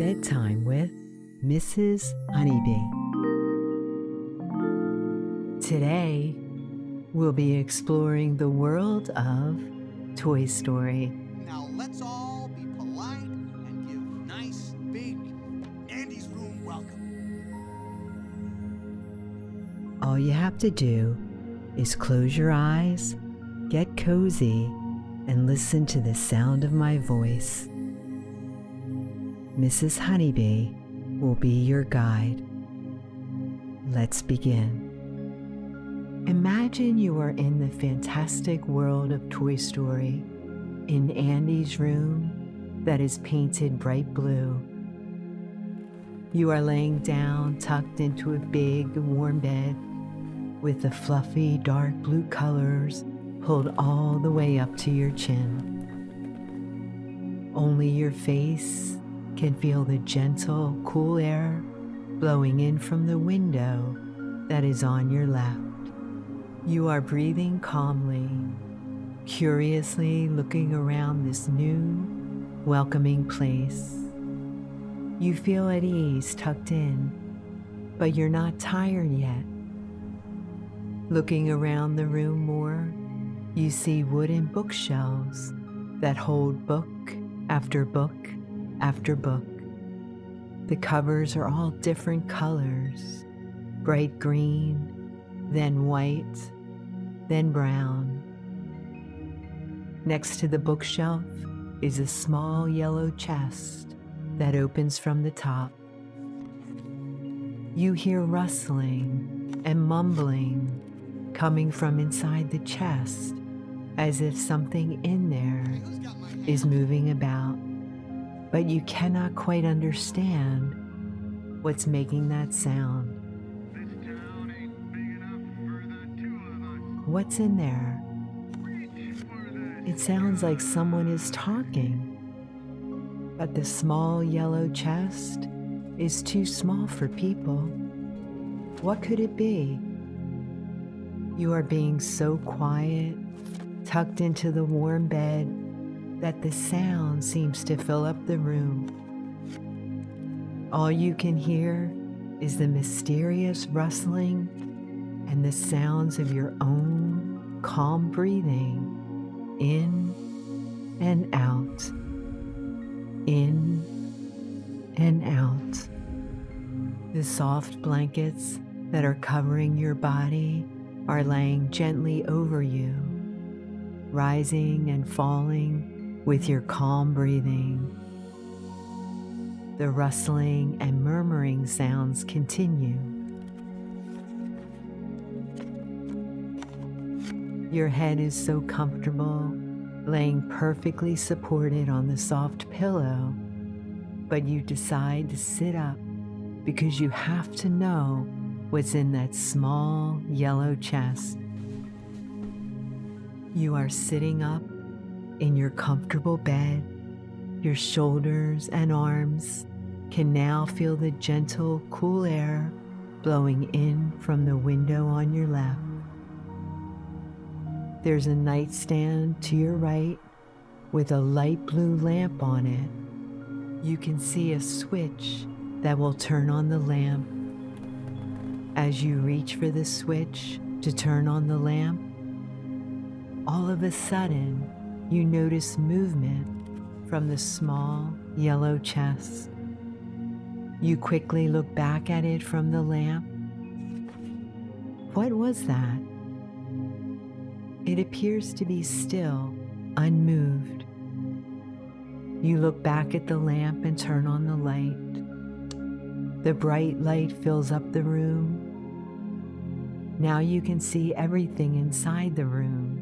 Bedtime with Mrs. Honeybee. Today, we'll be exploring the world of Toy Story. Now let's all be polite and give nice, big Andy's room welcome. All you have to do is close your eyes, get cozy, and listen to the sound of my voice. Mrs. Honeybee will be your guide. Let's begin. Imagine you are in the fantastic world of Toy Story, in Andy's room that is painted bright blue. You are laying down, tucked into a big, warm bed, with the fluffy, dark blue colors pulled all the way up to your chin. Only your face can feel the gentle, cool air blowing in from the window that is on your left. You are breathing calmly, curiously looking around this new, welcoming place. You feel at ease tucked in, but you're not tired yet. Looking around the room more, you see wooden bookshelves that hold book after book after book. The covers are all different colors, bright green, then white, then brown. Next to the bookshelf is a small yellow chest that opens from the top. You hear rustling and mumbling coming from inside the chest, as if something in there is moving about, but you cannot quite understand what's making that sound. What's in there? It sounds like someone is talking, but the small yellow chest is too small for people. What could it be? You are being so quiet, tucked into the warm bed, that the sound seems to fill up the room. All you can hear is the mysterious rustling and the sounds of your own calm breathing in and out, in and out. The soft blankets that are covering your body are laying gently over you, rising and falling with your calm breathing. The rustling and murmuring sounds continue. Your head is so comfortable, laying perfectly supported on the soft pillow, but you decide to sit up because you have to know what's in that small yellow chest. You are sitting up in your comfortable bed. Your shoulders and arms can now feel the gentle, cool air blowing in from the window on your left. There's a nightstand to your right with a light blue lamp on it. You can see a switch that will turn on the lamp. As you reach for the switch to turn on the lamp, all of a sudden, you notice movement from the small yellow chest. You quickly look back at it from the lamp. What was that? It appears to be still, unmoved. You look back at the lamp and turn on the light. The bright light fills up the room. Now you can see everything inside the room.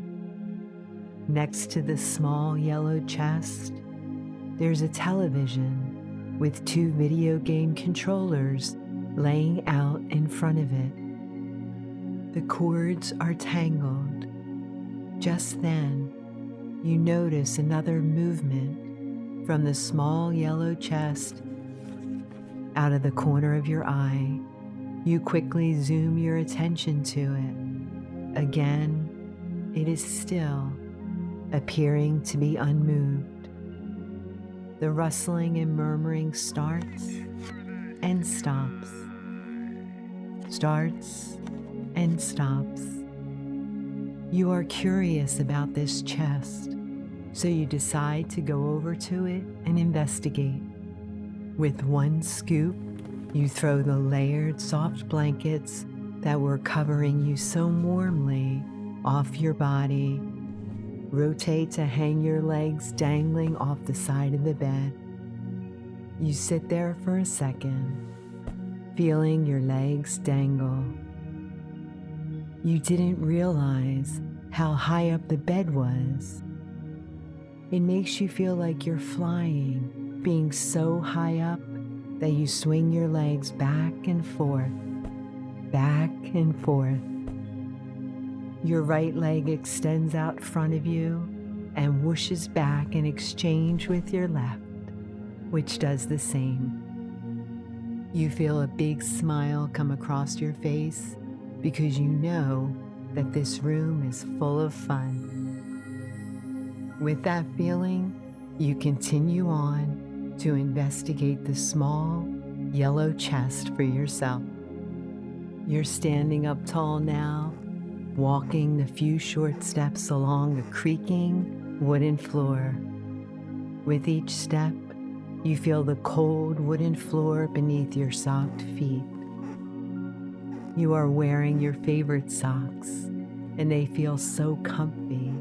Next to the small yellow chest, there's a television with 2 video game controllers laying out in front of it. The cords are tangled. Just then, you notice another movement from the small yellow chest. Out of the corner of your eye, you quickly zoom your attention to it. Again, it is still, appearing to be unmoved. The rustling and murmuring starts and stops, starts and stops. You are curious about this chest, so you decide to go over to it and investigate. With one scoop, you throw the layered soft blankets that were covering you so warmly off your body. Rotate to hang your legs dangling off the side of the bed. You sit there for a second, feeling your legs dangle. You didn't realize how high up the bed was. It makes you feel like you're flying, being so high up that you swing your legs back and forth, back and forth. Your right leg extends out front of you and whooshes back in exchange with your left, which does the same. You feel a big smile come across your face because you know that this room is full of fun. With that feeling, you continue on to investigate the small yellow chest for yourself. You're standing up tall now, walking the few short steps along a creaking wooden floor. With each step, you feel the cold wooden floor beneath your socked feet. You are wearing your favorite socks, and they feel so comfy.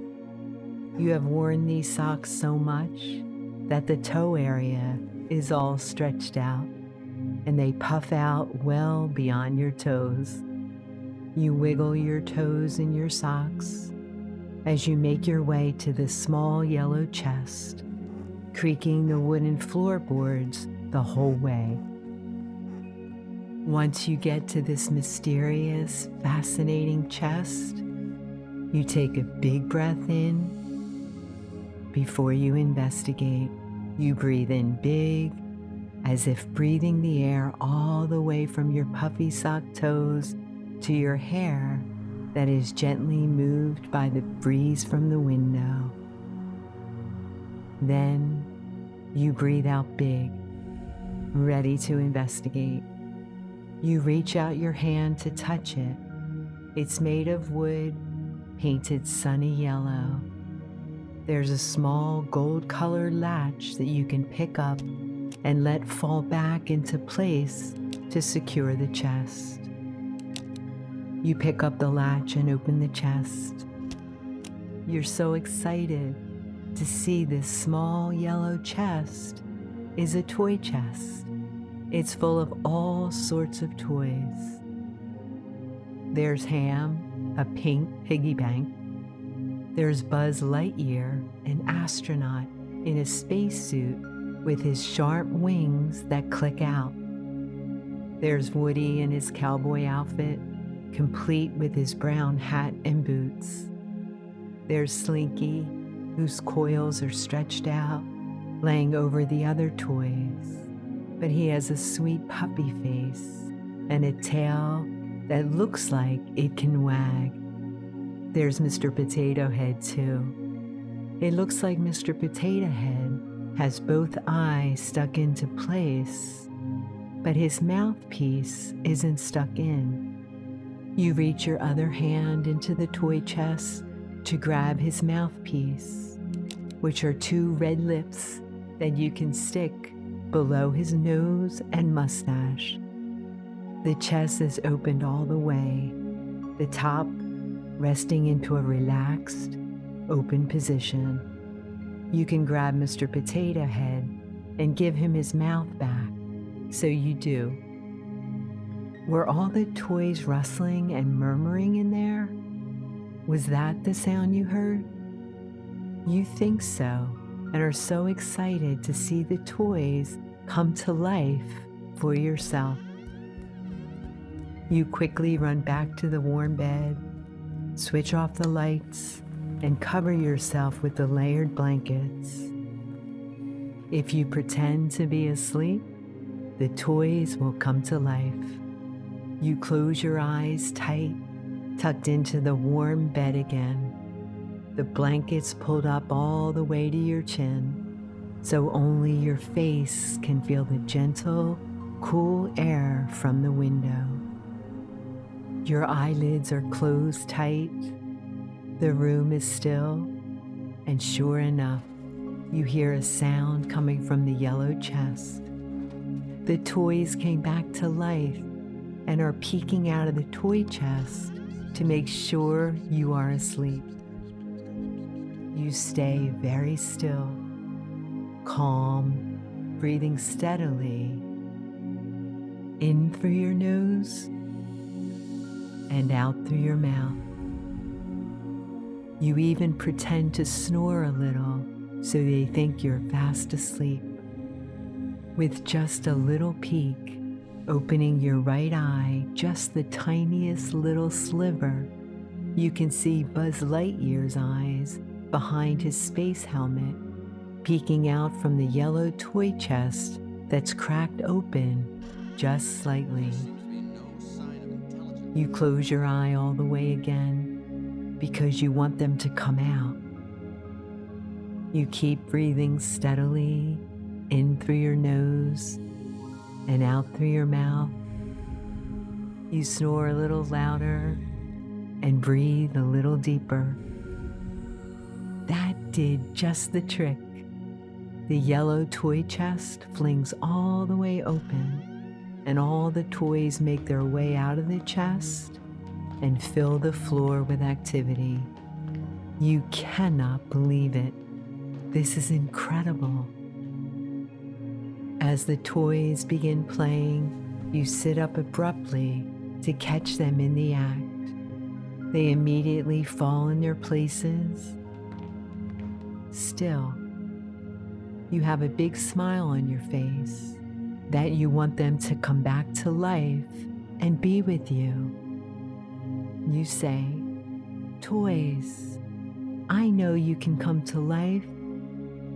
You have worn these socks so much that the toe area is all stretched out, and they puff out well beyond your toes. You wiggle your toes in your socks as you make your way to the small yellow chest, creaking the wooden floorboards the whole way. Once you get to this mysterious, fascinating chest, you take a big breath in. Before you investigate, you breathe in big, as if breathing the air all the way from your puffy sock toes to your hair that is gently moved by the breeze from the window. Then you breathe out big, ready to investigate. You reach out your hand to touch it. It's made of wood, painted sunny yellow. There's a small gold-colored latch that you can pick up and let fall back into place to secure the chest. You pick up the latch and open the chest. You're so excited to see this small yellow chest is a toy chest. It's full of all sorts of toys. There's Ham, a pink piggy bank. There's Buzz Lightyear, an astronaut in a spacesuit with his sharp wings that click out. There's Woody in his cowboy outfit, complete with his brown hat and boots. There's Slinky, whose coils are stretched out, laying over the other toys, but he has a sweet puppy face and a tail that looks like it can wag. There's Mr. Potato Head, too. It looks like Mr. Potato Head has both eyes stuck into place, but his mouthpiece isn't stuck in. You reach your other hand into the toy chest to grab his mouthpiece, which are two red lips that you can stick below his nose and mustache. The chest is opened all the way, the top resting into a relaxed, open position. You can grab Mr. Potato Head and give him his mouth back, so you do. Were all the toys rustling and murmuring in there? Was that the sound you heard? You think so, and are so excited to see the toys come to life for yourself. You quickly run back to the warm bed, switch off the lights, and cover yourself with the layered blankets. If you pretend to be asleep, the toys will come to life. You close your eyes tight, tucked into the warm bed again, the blankets pulled up all the way to your chin, so only your face can feel the gentle, cool air from the window. Your eyelids are closed tight, the room is still, and sure enough, you hear a sound coming from the yellow chest. The toys came back to life and are peeking out of the toy chest to make sure you are asleep. You stay very still, calm, breathing steadily, in through your nose and out through your mouth. You even pretend to snore a little so they think you're fast asleep. With just a little peek, opening your right eye just the tiniest little sliver, you can see Buzz Lightyear's eyes behind his space helmet, peeking out from the yellow toy chest that's cracked open just slightly. You close your eye all the way again because you want them to come out. You keep breathing steadily in through your nose and out through your mouth. You snore a little louder and breathe a little deeper. That did just the trick. The yellow toy chest flings all the way open, and all the toys make their way out of the chest and fill the floor with activity. You cannot believe it. This is incredible. As the toys begin playing, you sit up abruptly to catch them in the act. They immediately fall in their places. Still, you have a big smile on your face that you want them to come back to life and be with you. You say, "Toys, I know you can come to life.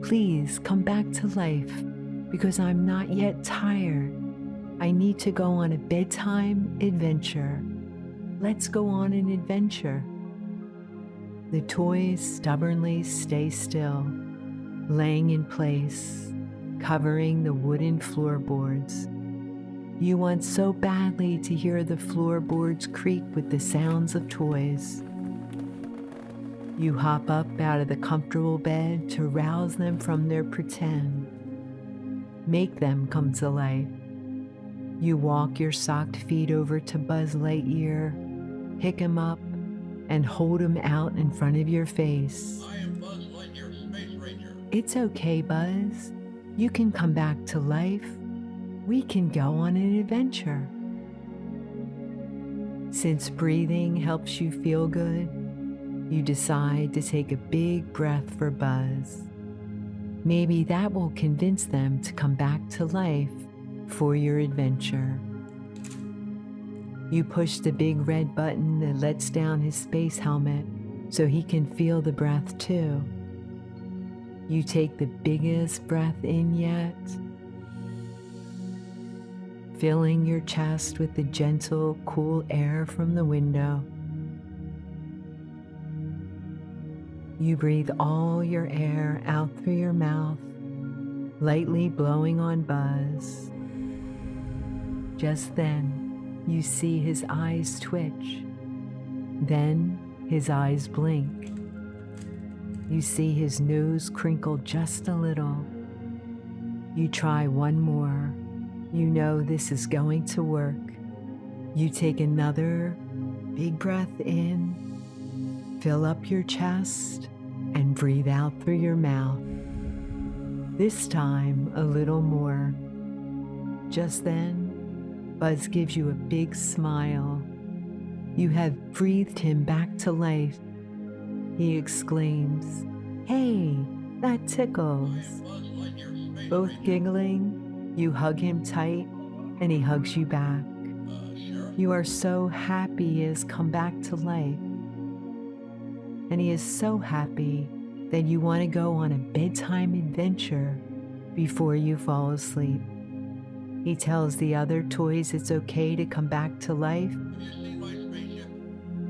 Please come back to life because I'm not yet tired. I need to go on a bedtime adventure. Let's go on an adventure." The toys stubbornly stay still, laying in place, covering the wooden floorboards. You want so badly to hear the floorboards creak with the sounds of toys. You hop up out of the comfortable bed to rouse them from their pretend. Make them come to life. You walk your socked feet over to Buzz Lightyear, pick him up, and hold him out in front of your face. I am Buzz Lightyear, Space Ranger. It's okay, Buzz. You can come back to life. We can go on an adventure. Since breathing helps you feel good, you decide to take a big breath for Buzz. Maybe that will convince them to come back to life for your adventure. You push the big red button that lets down his space helmet so he can feel the breath too. You take the biggest breath in yet, filling your chest with the gentle, cool air from the window. You breathe all your air out through your mouth, lightly blowing on Buzz. Just then, you see his eyes twitch. Then his eyes blink. You see his nose crinkle just a little. You try one more. You know this is going to work. You take another big breath in, fill up your chest, and breathe out through your mouth. This time, a little more. Just then, Buzz gives you a big smile. You have breathed him back to life. He exclaims, "Hey, that tickles." Both giggling, you hug him tight, and he hugs you back. You are so happy he has come back to life. And he is so happy that you want to go on a bedtime adventure before you fall asleep. He tells the other toys it's okay to come back to life, Have you seen my spaceship?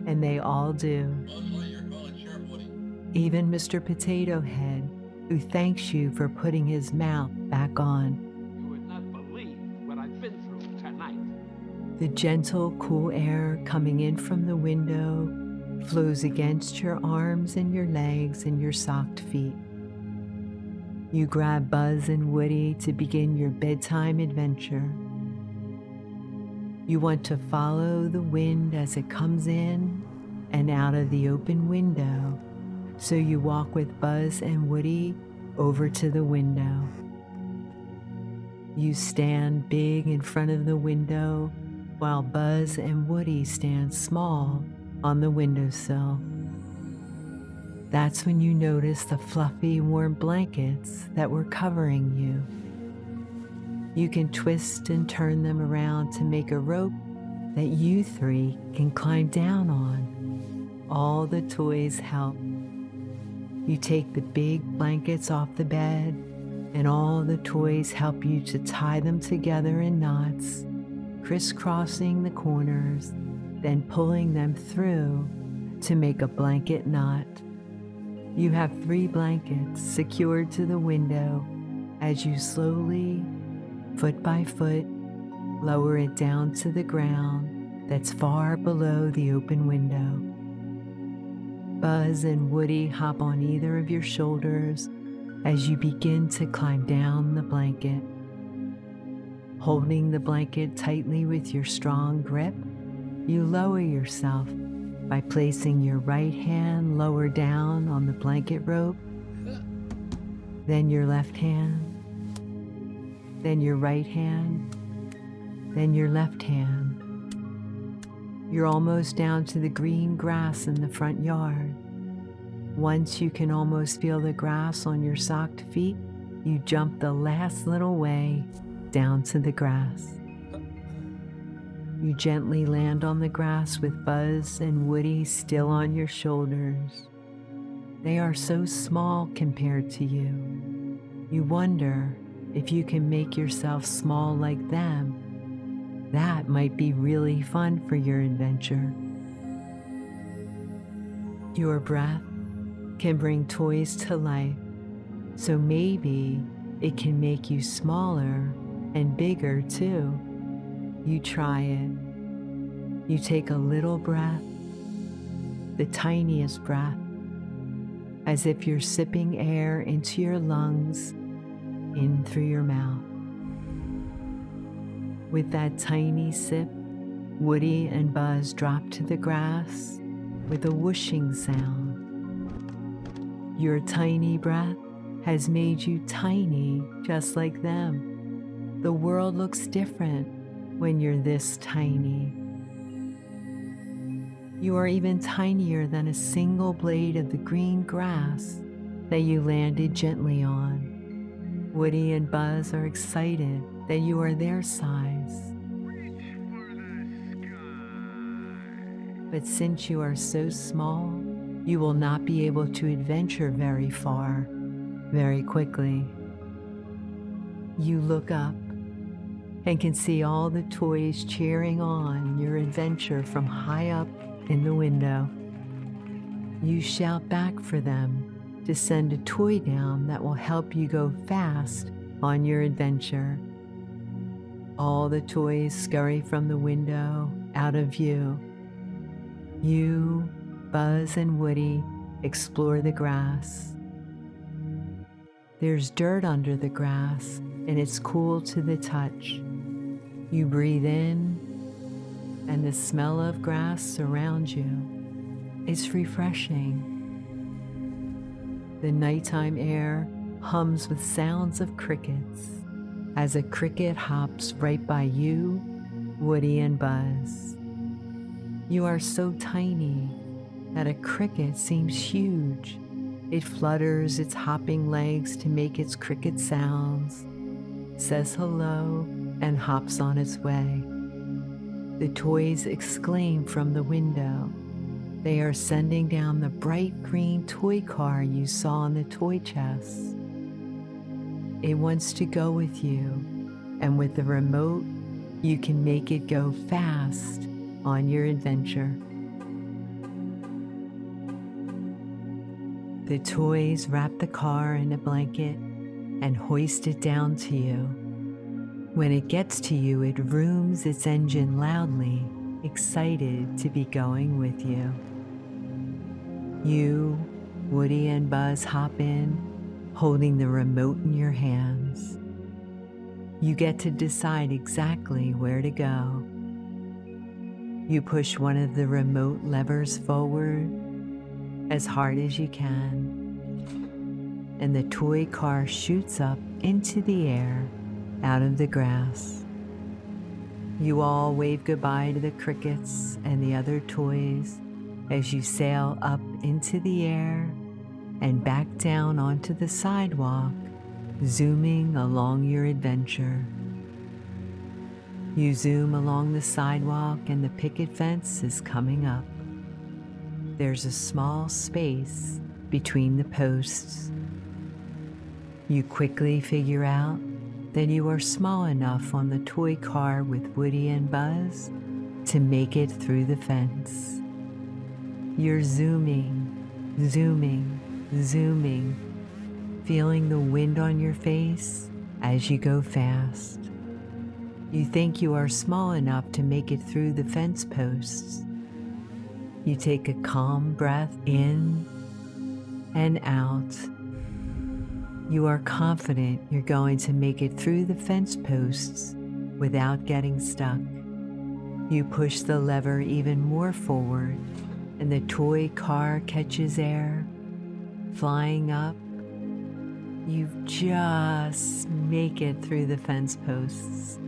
and they all do. Buzz Lightyear calling Sheriff Woody. Even Mr. Potato Head, who thanks you for putting his mouth back on. You would not believe what I've been through tonight. The gentle, cool air coming in from the window flows against your arms and your legs and your socked feet. You grab Buzz and Woody to begin your bedtime adventure. You want to follow the wind as it comes in and out of the open window, so you walk with Buzz and Woody over to the window. You stand big in front of the window while Buzz and Woody stand small on the windowsill. That's when you notice the fluffy, warm blankets that were covering you. You can twist and turn them around to make a rope that you three can climb down on. All the toys help. You take the big blankets off the bed, and all the toys help you to tie them together in knots, crisscrossing the corners, then pulling them through to make a blanket knot. You have 3 blankets secured to the window as you slowly, foot by foot, lower it down to the ground that's far below the open window. Buzz and Woody hop on either of your shoulders as you begin to climb down the blanket. Holding the blanket tightly with your strong grip, you lower yourself by placing your right hand lower down on the blanket rope, then your left hand, then your right hand, then your left hand. You're almost down to the green grass in the front yard. Once you can almost feel the grass on your socked feet, you jump the last little way down to the grass. You gently land on the grass with Buzz and Woody still on your shoulders. They are so small compared to you. You wonder if you can make yourself small like them. That might be really fun for your adventure. Your breath can bring toys to life, so maybe it can make you smaller and bigger too. You try it. You take a little breath, the tiniest breath, as if you're sipping air into your lungs, in through your mouth. With that tiny sip, Woody and Buzz drop to the grass with a whooshing sound. Your tiny breath has made you tiny just like them. The world looks different when you're this tiny. You are even tinier than a single blade of the green grass that you landed gently on. Woody and Buzz are excited that you are their size. But since you are so small, you will not be able to adventure very far, very quickly. You look up and can see all the toys cheering on your adventure from high up in the window. You shout back for them to send a toy down that will help you go fast on your adventure. All the toys scurry from the window out of view. You, Buzz, and Woody explore the grass. There's dirt under the grass, and it's cool to the touch. You breathe in, and the smell of grass surrounds you. It's refreshing. The nighttime air hums with sounds of crickets as a cricket hops right by you, Woody and Buzz. You are so tiny that a cricket seems huge. It flutters its hopping legs to make its cricket sounds, says hello, and hops on its way. The toys exclaim from the window. They are sending down the bright green toy car you saw on the toy chest. It wants to go with you, and with the remote, you can make it go fast on your adventure. The toys wrap the car in a blanket and hoist it down to you. When it gets to you, it rooms its engine loudly, excited to be going with you. You, Woody, and Buzz hop in, holding the remote in your hands. You get to decide exactly where to go. You push one of the remote levers forward as hard as you can, and the toy car shoots up into the air out of the grass. You all wave goodbye to the crickets and the other toys as you sail up into the air and back down onto the sidewalk, zooming along your adventure. You zoom along the sidewalk and the picket fence is coming up. There's a small space between the posts. You quickly figure out that you are small enough on the toy car with Woody and Buzz to make it through the fence. You're zooming, zooming, zooming, feeling the wind on your face as you go fast. You think you are small enough to make it through the fence posts. You take a calm breath in and out. You are confident you're going to make it through the fence posts without getting stuck. You push the lever even more forward, and the toy car catches air, flying up. You just make it through the fence posts.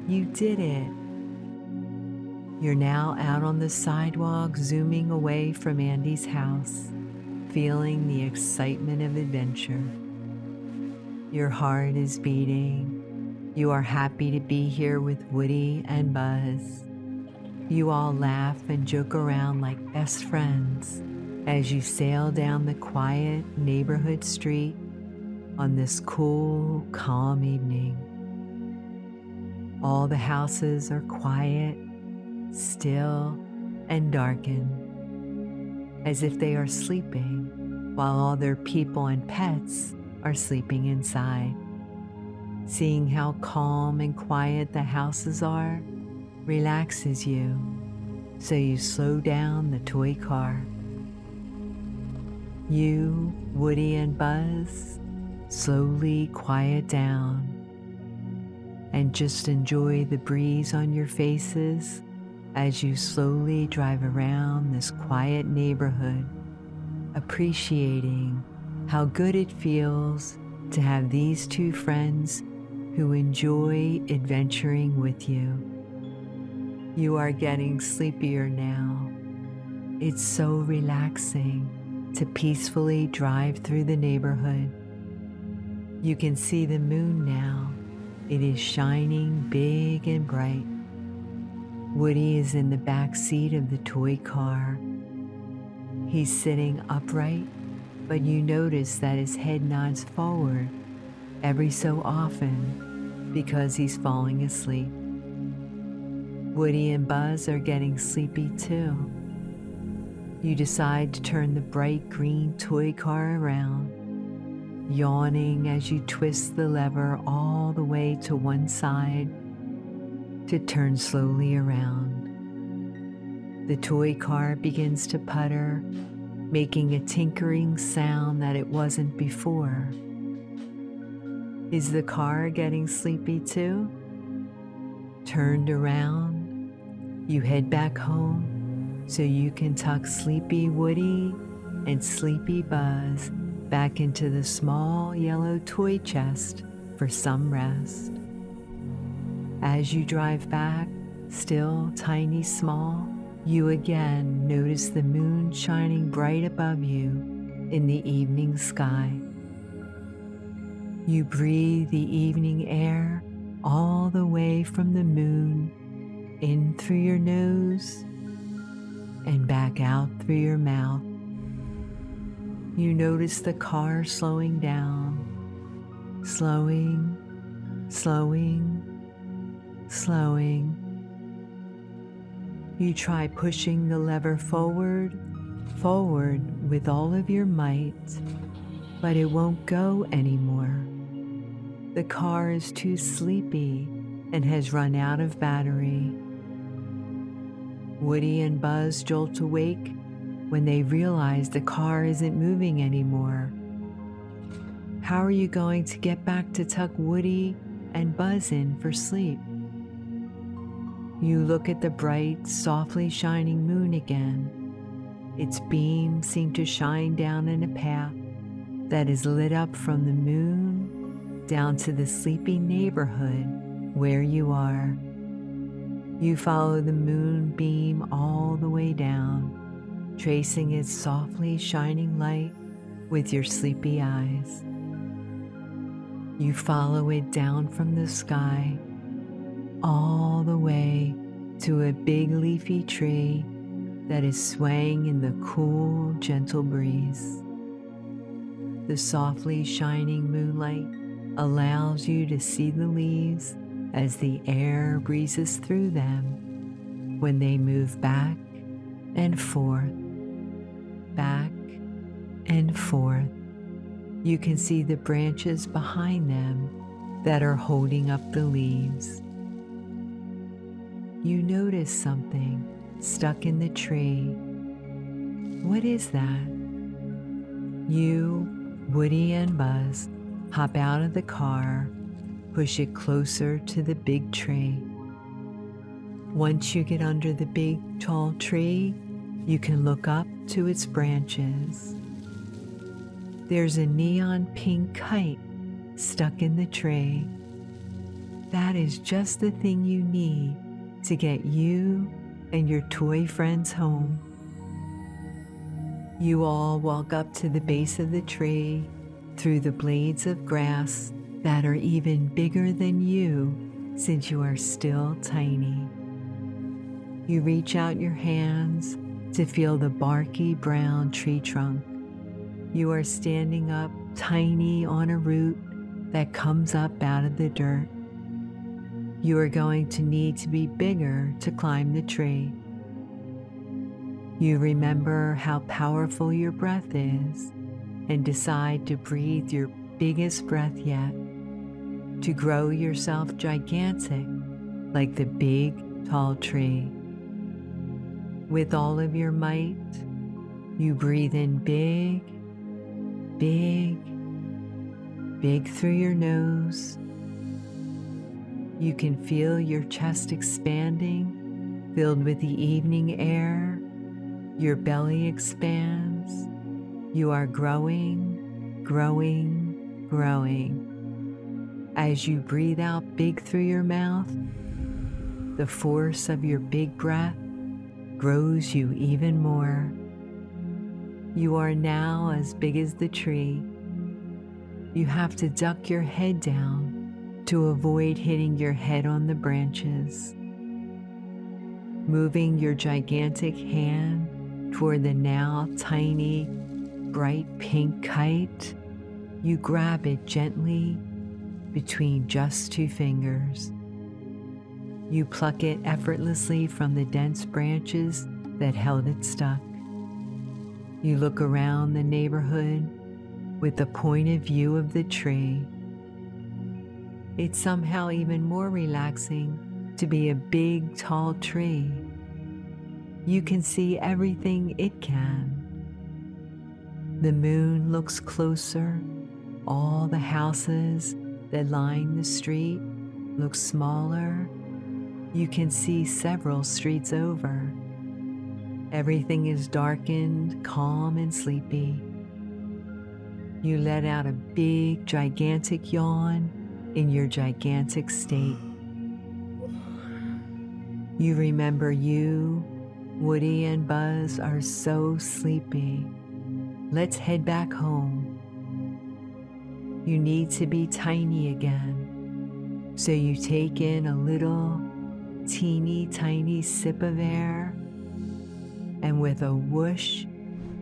You did it. You're now out on the sidewalk, zooming away from Andy's house, feeling the excitement of adventure. Your heart is beating. You are happy to be here with Woody and Buzz. You all laugh and joke around like best friends as you sail down the quiet neighborhood street on this cool, calm evening. All the houses are quiet, still, and darkened, as if they are sleeping, while all their people and pets are sleeping inside. Seeing how calm and quiet the houses are relaxes you, so you slow down the toy car. You, Woody, and Buzz slowly quiet down and just enjoy the breeze on your faces as you slowly drive around this quiet neighborhood, appreciating how good it feels to have these two friends who enjoy adventuring with you. You are getting sleepier now. It's so relaxing to peacefully drive through the neighborhood. You can see the moon now. It is shining big and bright. Woody is in the back seat of the toy car. He's sitting upright, but you notice that his head nods forward every so often because he's falling asleep. Woody and Buzz are getting sleepy too. You decide to turn the bright green toy car around, yawning as you twist the lever all the way to one side to turn slowly around. The toy car begins to putter, making a tinkering sound that it wasn't before. Is the car getting sleepy too? Turned around, you head back home so you can tuck sleepy Woody and sleepy Buzz back into the small yellow toy chest for some rest. As you drive back, still tiny small, you again notice the moon shining bright above you in the evening sky. You breathe the evening air all the way from the moon in through your nose and back out through your mouth. You notice the car slowing down, slowing, slowing, slowing. You try pushing the lever forward, forward with all of your might, but it won't go anymore. The car is too sleepy and has run out of battery. Woody and Buzz jolt awake when they realize the car isn't moving anymore. How are you going to get back to tuck Woody and Buzz in for sleep? You look at the bright, softly shining moon again. Its beams seem to shine down in a path that is lit up from the moon down to the sleepy neighborhood where you are. You follow the moonbeam all the way down, tracing its softly shining light with your sleepy eyes. You follow it down from the sky, all the way to a big leafy tree that is swaying in the cool, gentle breeze. The softly shining moonlight allows you to see the leaves as the air breezes through them when they move back and forth, back and forth. You can see the branches behind them that are holding up the leaves. You notice something stuck in the tree. What is that? You, Woody and Buzz hop out of the car, push it closer to the big tree. Once you get under the big, tall tree, you can look up to its branches. There's a neon pink kite stuck in the tree. That is just the thing you need to get you and your toy friends home. You all walk up to the base of the tree through the blades of grass that are even bigger than you since you are still tiny. You reach out your hands to feel the barky brown tree trunk. You are standing up tiny on a root that comes up out of the dirt. You are going to need to be bigger to climb the tree. You remember how powerful your breath is and decide to breathe your biggest breath yet, to grow yourself gigantic like the big, tall tree. With all of your might, you breathe in big, big, big through your nose. You can feel your chest expanding, filled with the evening air. Your belly expands. You are growing, growing, growing. As you breathe out big through your mouth, the force of your big breath grows you even more. You are now as big as the tree. You have to duck your head down to avoid hitting your head on the branches. Moving your gigantic hand toward the now tiny, bright pink kite, you grab it gently between just 2 fingers. You pluck it effortlessly from the dense branches that held it stuck. You look around the neighborhood with the point of view of the tree. It's somehow even more relaxing to be a big, tall tree. You can see everything it can. The moon looks closer. All the houses that line the street look smaller. You can see several streets over. Everything is darkened, calm, and sleepy. You let out a big, gigantic yawn in your gigantic state. You remember you, Woody, and Buzz are so sleepy. Let's head back home. You need to be tiny again, so you take in a little, teeny tiny sip of air, and with a whoosh,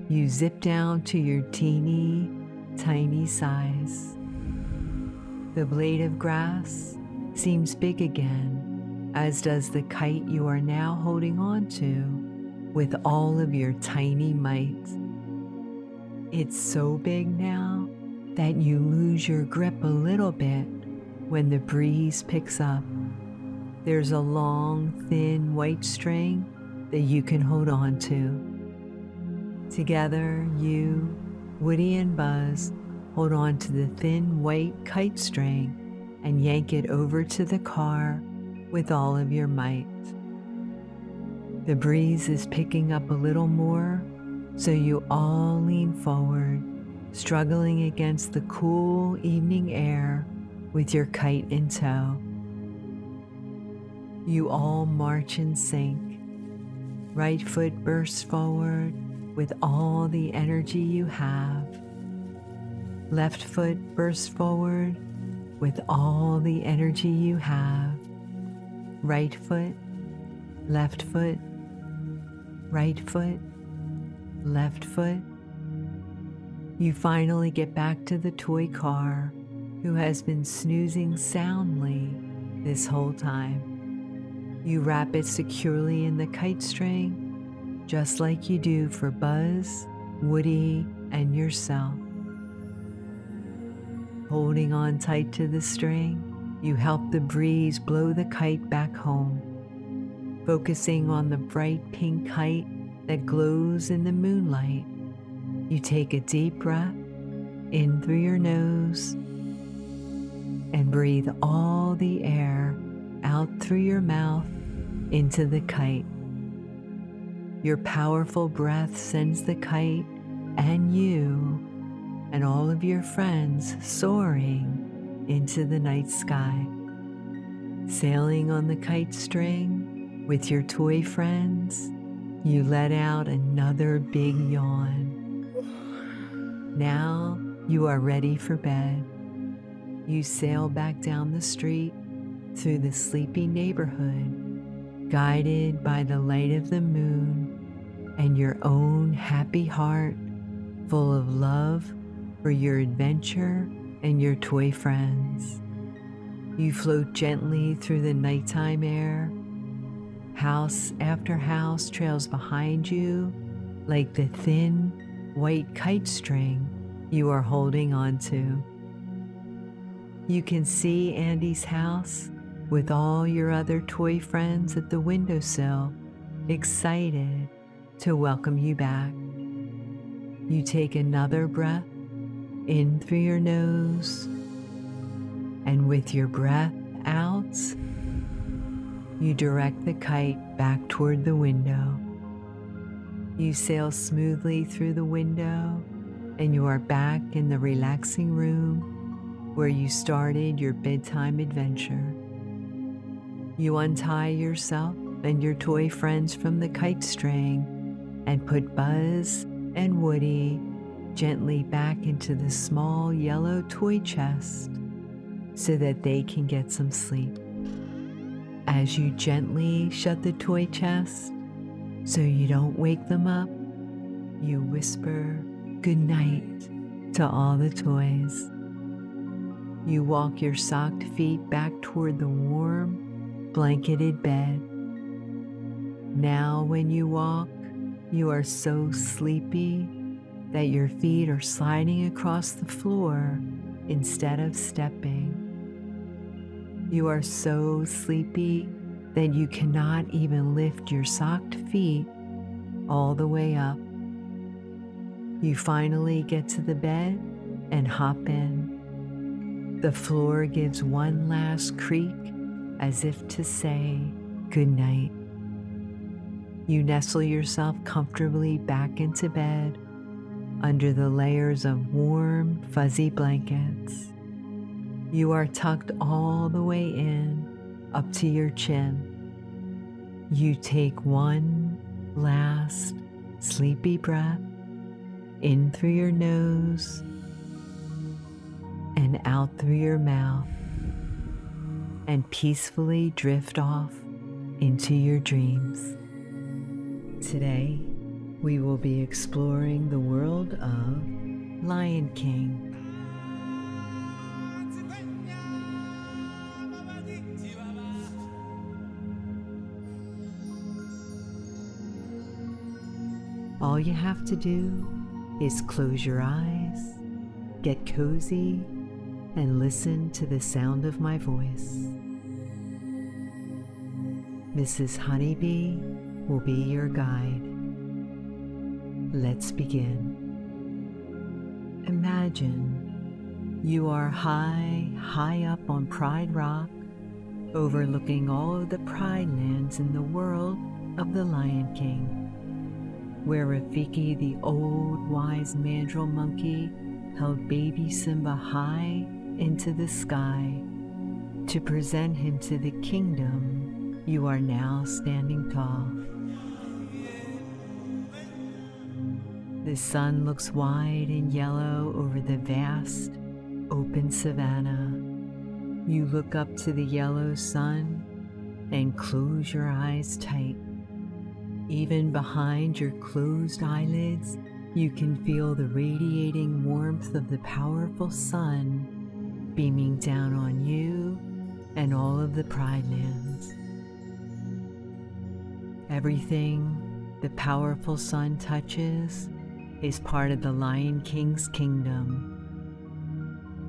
you zip down to your teeny tiny size. The blade of grass seems big again, as does the kite you are now holding on to. with all of your tiny might. It's so big now that you lose your grip a little bit when the breeze picks up. There's a long, thin white string that you can hold on to. Together, you, Woody and Buzz, hold on to the thin white kite string and yank it over to the car with all of your might. The breeze is picking up a little more, so you all lean forward, struggling against the cool evening air with your kite in tow. You all march in sync. Right foot bursts forward with all the energy you have. Left foot bursts forward with all the energy you have. Right foot, left foot, right foot, left foot. You finally get back to the toy car, who has been snoozing soundly this whole time. You wrap it securely in the kite string, just like you do for Buzz, Woody, and yourself. Holding on tight to the string, you help the breeze blow the kite back home. Focusing on the bright pink kite that glows in the moonlight, you take a deep breath in through your nose and breathe all the air out through your mouth into the kite. Your powerful breath sends the kite and you and all of your friends soaring into the night sky. Sailing on the kite string with your toy friends, you let out another big yawn. Now you are ready for bed. You sail back down the street through the sleepy neighborhood, guided by the light of the moon and your own happy heart full of love for your adventure and your toy friends. You float gently through the nighttime air. House after house trails behind you like the thin, white kite string you are holding on to. You can see Andy's house with all your other toy friends at the windowsill, excited to welcome you back. You take another breath in through your nose, and with your breath out, you direct the kite back toward the window. You sail smoothly through the window, and you are back in the relaxing room where you started your bedtime adventure. You untie yourself and your toy friends from the kite string and put Buzz and Woody gently back into the small yellow toy chest so that they can get some sleep. As you gently shut the toy chest so you don't wake them up, you whisper goodnight to all the toys. You walk your socked feet back toward the warm, blanketed bed. Now when you walk, you are so sleepy that your feet are sliding across the floor instead of stepping. You are so sleepy that you cannot even lift your socked feet all the way up. You finally get to the bed and hop in. The floor gives one last creak as if to say goodnight. You nestle yourself comfortably back into bed under the layers of warm, fuzzy blankets. You are tucked all the way in, up to your chin. You take one last sleepy breath in through your nose and out through your mouth, and peacefully drift off into your dreams. Today, we will be exploring the world of Lion King. All you have to do is close your eyes, get cozy, and listen to the sound of my voice. Mrs. Honeybee will be your guide. Let's begin. Imagine you are high up on Pride Rock, overlooking all of the pride lands in the world of the Lion King, where Rafiki, the old wise mandrill monkey, held baby Simba high into the sky to present him to the kingdom you are now standing tall. The sun looks wide and yellow over the vast, open savanna. You look up to the yellow sun and close your eyes tight. Even behind your closed eyelids, you can feel the radiating warmth of the powerful sun beaming down on you and all of the Pride Lands. Everything the powerful sun touches is part of the Lion King's kingdom.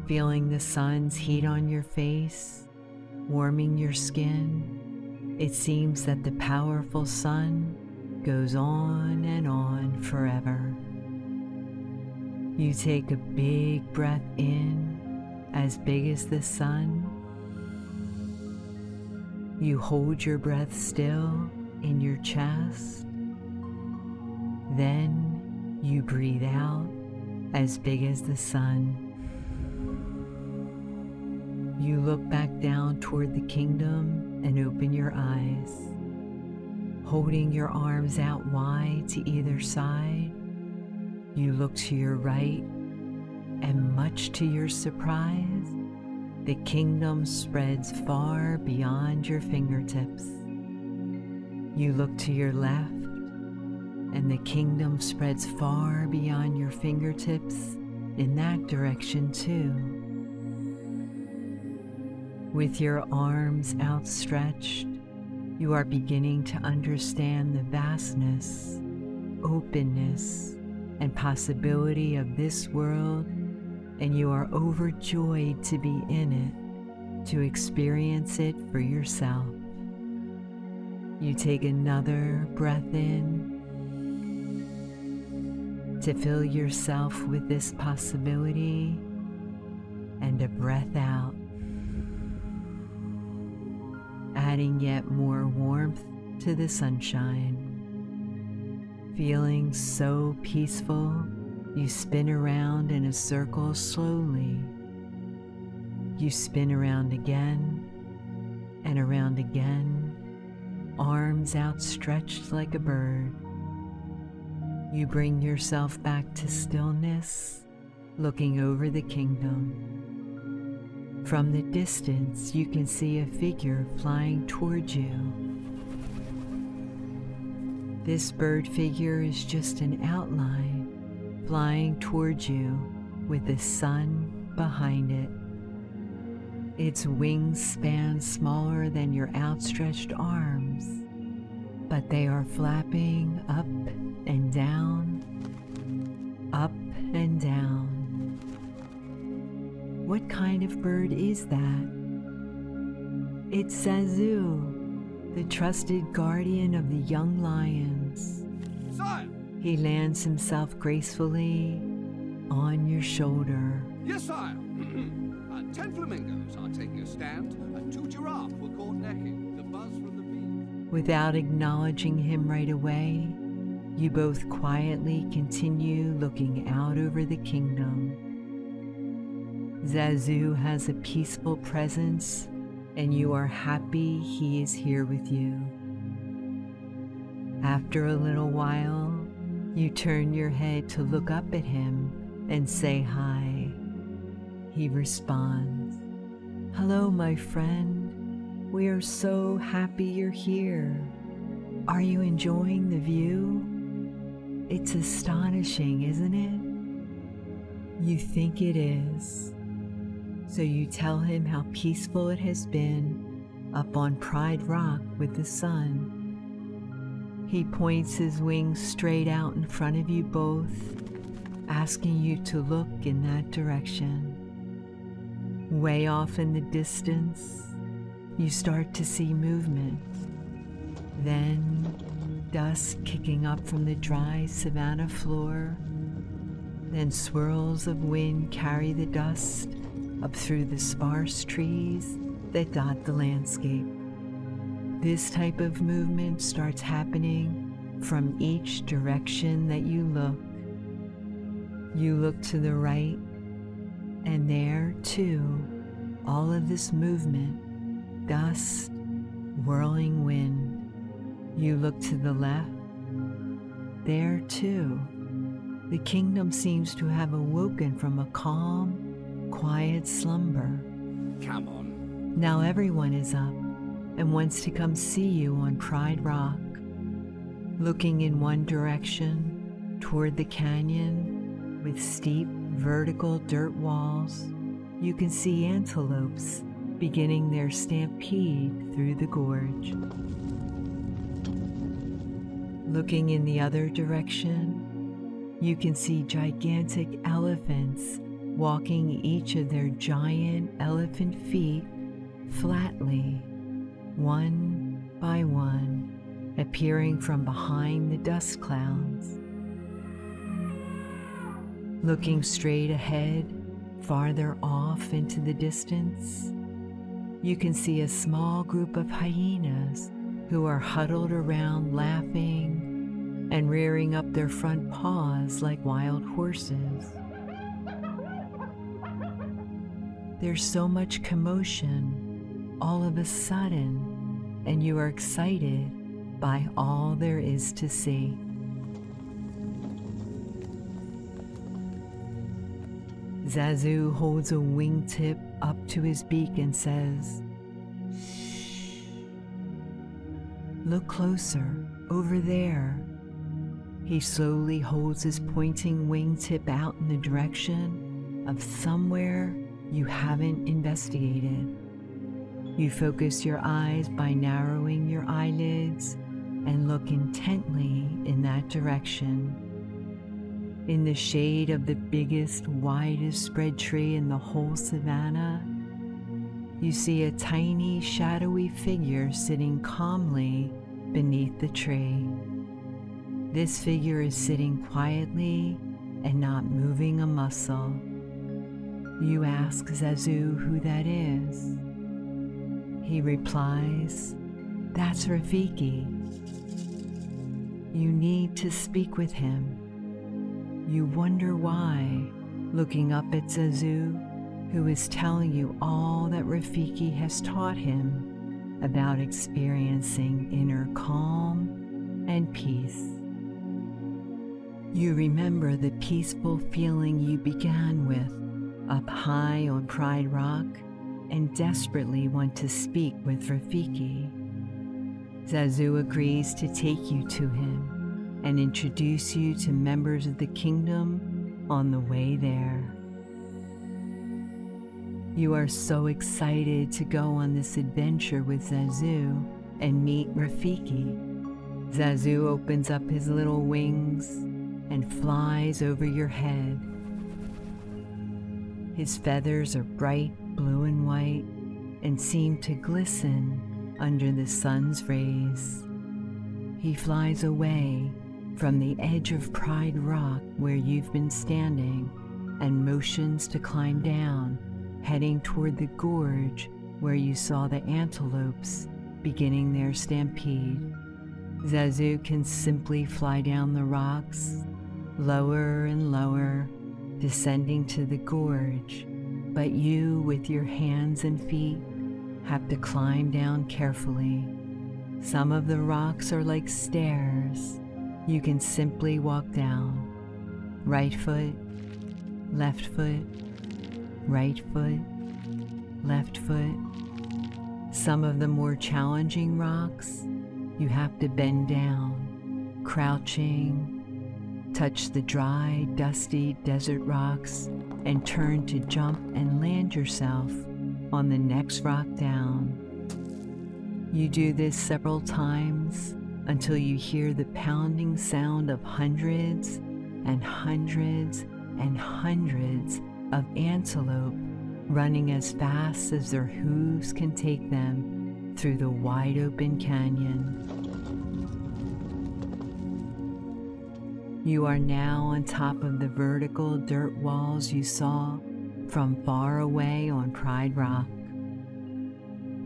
Feeling the sun's heat on your face, warming your skin, it seems that the powerful sun goes on and on forever. You take a big breath in, as big as the sun. You hold your breath still in your chest. Then you breathe out as big as the sun. You look back down toward the kingdom and open your eyes. Holding your arms out wide to either side, you look to your right, and much to your surprise, the kingdom spreads far beyond your fingertips. You look to your left, and the kingdom spreads far beyond your fingertips in that direction too. With your arms outstretched, you are beginning to understand the vastness, openness, and possibility of this world, and you are overjoyed to be in it, to experience it for yourself. You take another breath in to fill yourself with this possibility, and a breath out, adding yet more warmth to the sunshine. Feeling so peaceful, you spin around in a circle slowly. You spin around again and around again, arms outstretched like a bird. You bring yourself back to stillness, looking over the kingdom. From the distance, you can see a figure flying towards you. This bird figure is just an outline, flying towards you with the sun behind it. Its wings span smaller than your outstretched arms, but they are flapping up and down, up and down. What kind of bird is that? It's Zazu, the trusted guardian of the young lions. Sire! He lands himself gracefully on your shoulder. Yes, sire. 10 flamingos are taking a stand, and 2 giraffe were caught necking. The buzz from the bees. Without acknowledging him right away, you both quietly continue looking out over the kingdom. Zazu has a peaceful presence, and you are happy he is here with you. After a little while, you turn your head to look up at him and say hi. He responds, "Hello, my friend. We are so happy you're here. Are you enjoying the view? It's astonishing, isn't it?" You think it is. So you tell him how peaceful it has been up on Pride Rock with the sun. He points his wings straight out in front of you both, asking you to look in that direction. Way off in the distance, you start to see movement. Then dust kicking up from the dry savanna floor. Then swirls of wind carry the dust up through the sparse trees that dot the landscape. This type of movement starts happening from each direction that you look. You look to the right, and there, too, all of this movement, dust, whirling wind. You look to the left, there, too. The kingdom seems to have awoken from a calm, quiet slumber. Come on. Now everyone is up and wants to come see you on Pride Rock. Looking in one direction, toward the canyon, with steep, vertical dirt walls, you can see antelopes beginning their stampede through the gorge. Looking in the other direction, you can see gigantic elephants walking each of their giant elephant feet flatly, one by one, appearing from behind the dust clouds. Looking straight ahead, farther off into the distance, you can see a small group of hyenas who are huddled around laughing and rearing up their front paws like wild horses. There's so much commotion all of a sudden, and you are excited by all there is to see. Zazu holds a wingtip up to his beak and says, "Shh. Look closer, over there." He slowly holds his pointing wingtip out in the direction of somewhere you haven't investigated. You focus your eyes by narrowing your eyelids and look intently in that direction. In the shade of the biggest, widest spread tree in the whole savanna, you see a tiny, shadowy figure sitting calmly beneath the tree. This figure is sitting quietly and not moving a muscle. You ask Zazu who that is. He replies, "That's Rafiki. You need to speak with him." You wonder why, looking up at Zazu, who is telling you all that Rafiki has taught him about experiencing inner calm and peace. You remember the peaceful feeling you began with up high on Pride Rock and desperately want to speak with Rafiki. Zazu agrees to take you to him and introduce you to members of the kingdom on the way there. You are so excited to go on this adventure with Zazu and meet Rafiki. Zazu opens up his little wings and flies over your head. His feathers are bright blue and white and seem to glisten under the sun's rays. He flies away from the edge of Pride Rock where you've been standing and motions to climb down, heading toward the gorge where you saw the antelopes beginning their stampede. Zazu can simply fly down the rocks, lower and lower, descending to the gorge, but you, with your hands and feet, have to climb down carefully. Some of the rocks are like stairs. You can simply walk down. Right foot, left foot, right foot, left foot. Some of the more challenging rocks, you have to bend down, crouching, touch the dry, dusty desert rocks, and turn to jump and land yourself on the next rock down. You do this several times until you hear the pounding sound of hundreds and hundreds and hundreds of antelope running as fast as their hooves can take them through the wide open canyon. You are now on top of the vertical dirt walls you saw from far away on Pride Rock.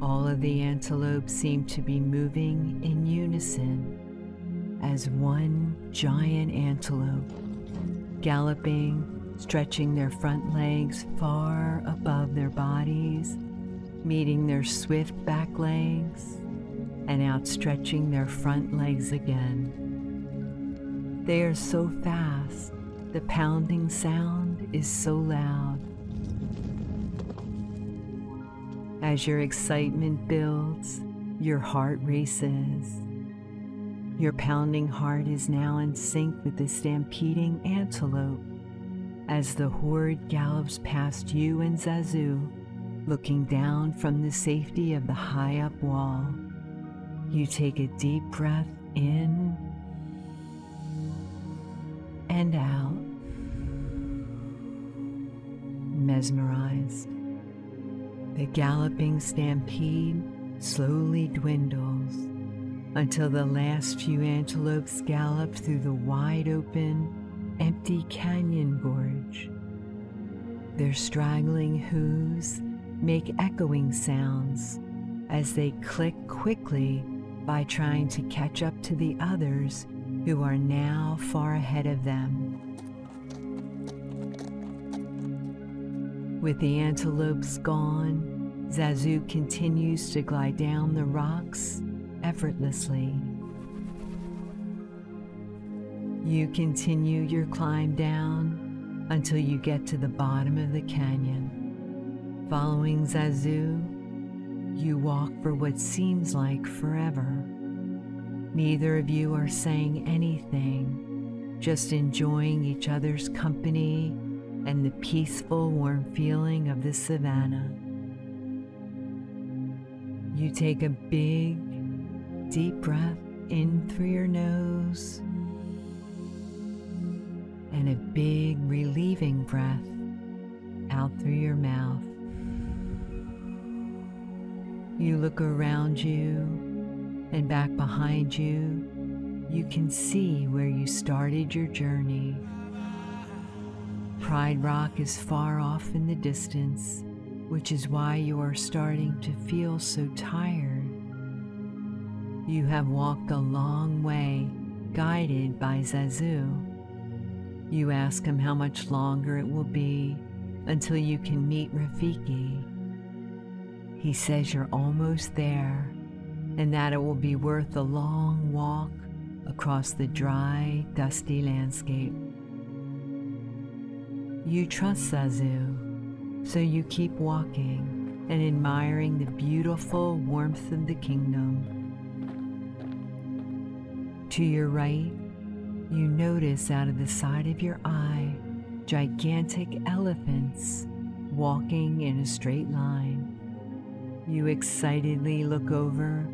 All of the antelope seem to be moving in unison as one giant antelope, galloping, stretching their front legs far above their bodies, meeting their swift back legs, and outstretching their front legs again. They are so fast, the pounding sound is so loud. As your excitement builds, your heart races. Your pounding heart is now in sync with the stampeding antelope as the horde gallops past you and Zazu, looking down from the safety of the high-up wall. You take a deep breath in and out, mesmerized. The galloping stampede slowly dwindles until the last few antelopes gallop through the wide-open, empty canyon gorge. Their straggling hooves make echoing sounds as they click quickly by trying to catch up to the others who are now far ahead of them. With the antelopes gone, Zazu continues to glide down the rocks effortlessly. You continue your climb down until you get to the bottom of the canyon. Following Zazu, you walk for what seems like forever. Neither of you are saying anything, just enjoying each other's company and the peaceful, warm feeling of the savannah. You take a big, deep breath in through your nose and a big, relieving breath out through your mouth. You look around you and back behind you. You can see where you started your journey. Pride Rock is far off in the distance, which is why you are starting to feel so tired. You have walked a long way, guided by Zazu. You ask him how much longer it will be until you can meet Rafiki. He says you're almost there, and that it will be worth the long walk across the dry, dusty landscape. You trust Zazu, so you keep walking and admiring the beautiful warmth of the kingdom. To your right, you notice out of the side of your eye gigantic elephants walking in a straight line. You excitedly look over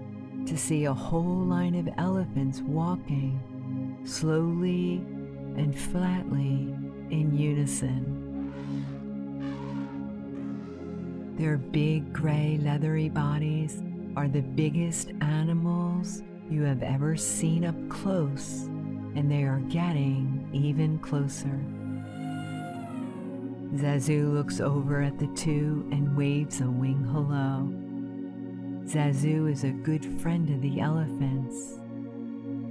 to see a whole line of elephants walking slowly and flatly in unison. Their big gray leathery bodies are the biggest animals you have ever seen up close, and they are getting even closer. Zazu looks over at the two and waves a wing hello. Zazu is a good friend of the elephants.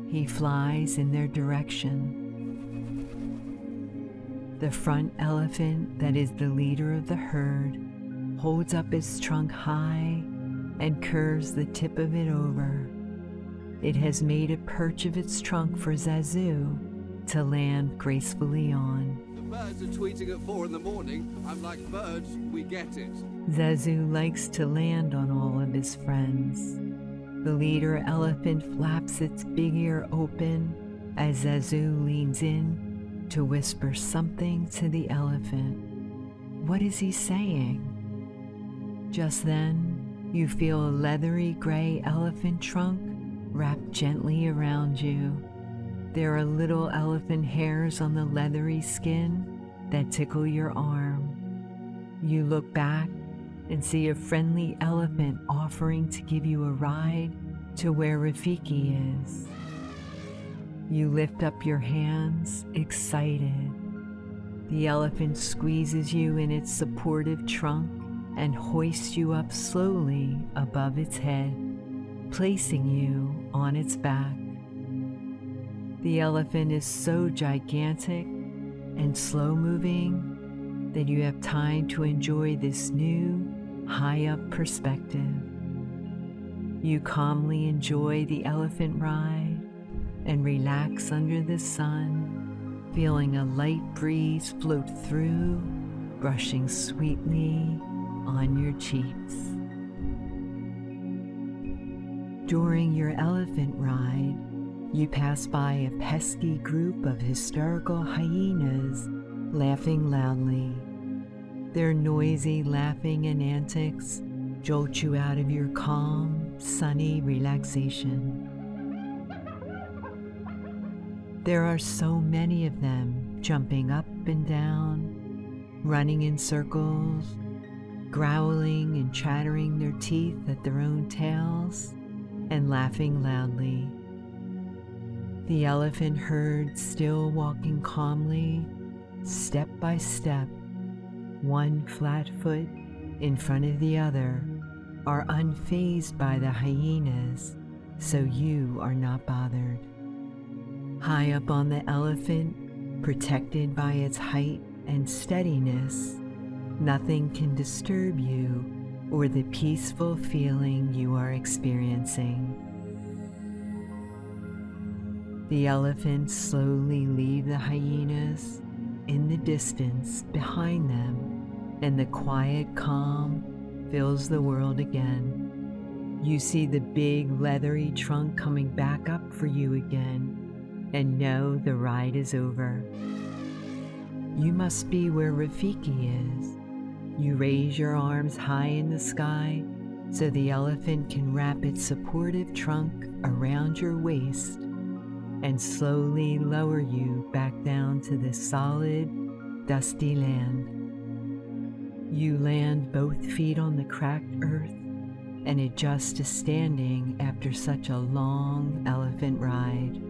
He flies in their direction. The front elephant, that is the leader of the herd, holds up its trunk high and curves the tip of it over. It has made a perch of its trunk for Zazu to land gracefully on. The birds are tweeting at 4 in the morning. I'm like, birds, we get it. Zazu likes to land on all of his friends. The leader elephant flaps its big ear open as Zazu leans in to whisper something to the elephant. What is he saying? Just then, you feel a leathery gray elephant trunk wrapped gently around you. There are little elephant hairs on the leathery skin that tickle your arm. You look back and see a friendly elephant offering to give you a ride to where Rafiki is. You lift up your hands, excited. The elephant squeezes you in its supportive trunk and hoists you up slowly above its head, placing you on its back. The elephant is so gigantic and slow-moving that you have time to enjoy this new, high-up perspective. You calmly enjoy the elephant ride and relax under the sun, feeling a light breeze float through, brushing sweetly on your cheeks. During your elephant ride, you pass by a pesky group of hysterical hyenas laughing loudly. Their noisy laughing and antics jolt you out of your calm, sunny relaxation. There are so many of them jumping up and down, running in circles, growling and chattering their teeth at their own tails, and laughing loudly. The elephant herd still walking calmly, step by step, one flat foot in front of the other, are unfazed by the hyenas, so you are not bothered. High up on the elephant, protected by its height and steadiness, nothing can disturb you or the peaceful feeling you are experiencing. The elephants slowly leave the hyenas in the distance behind them, and the quiet calm fills the world again. You see the big leathery trunk coming back up for you again, and know the ride is over. You must be where Rafiki is. You raise your arms high in the sky so the elephant can wrap its supportive trunk around your waist and slowly lower you back down to the solid, dusty land. You land both feet on the cracked earth and adjust to standing after such a long elephant ride.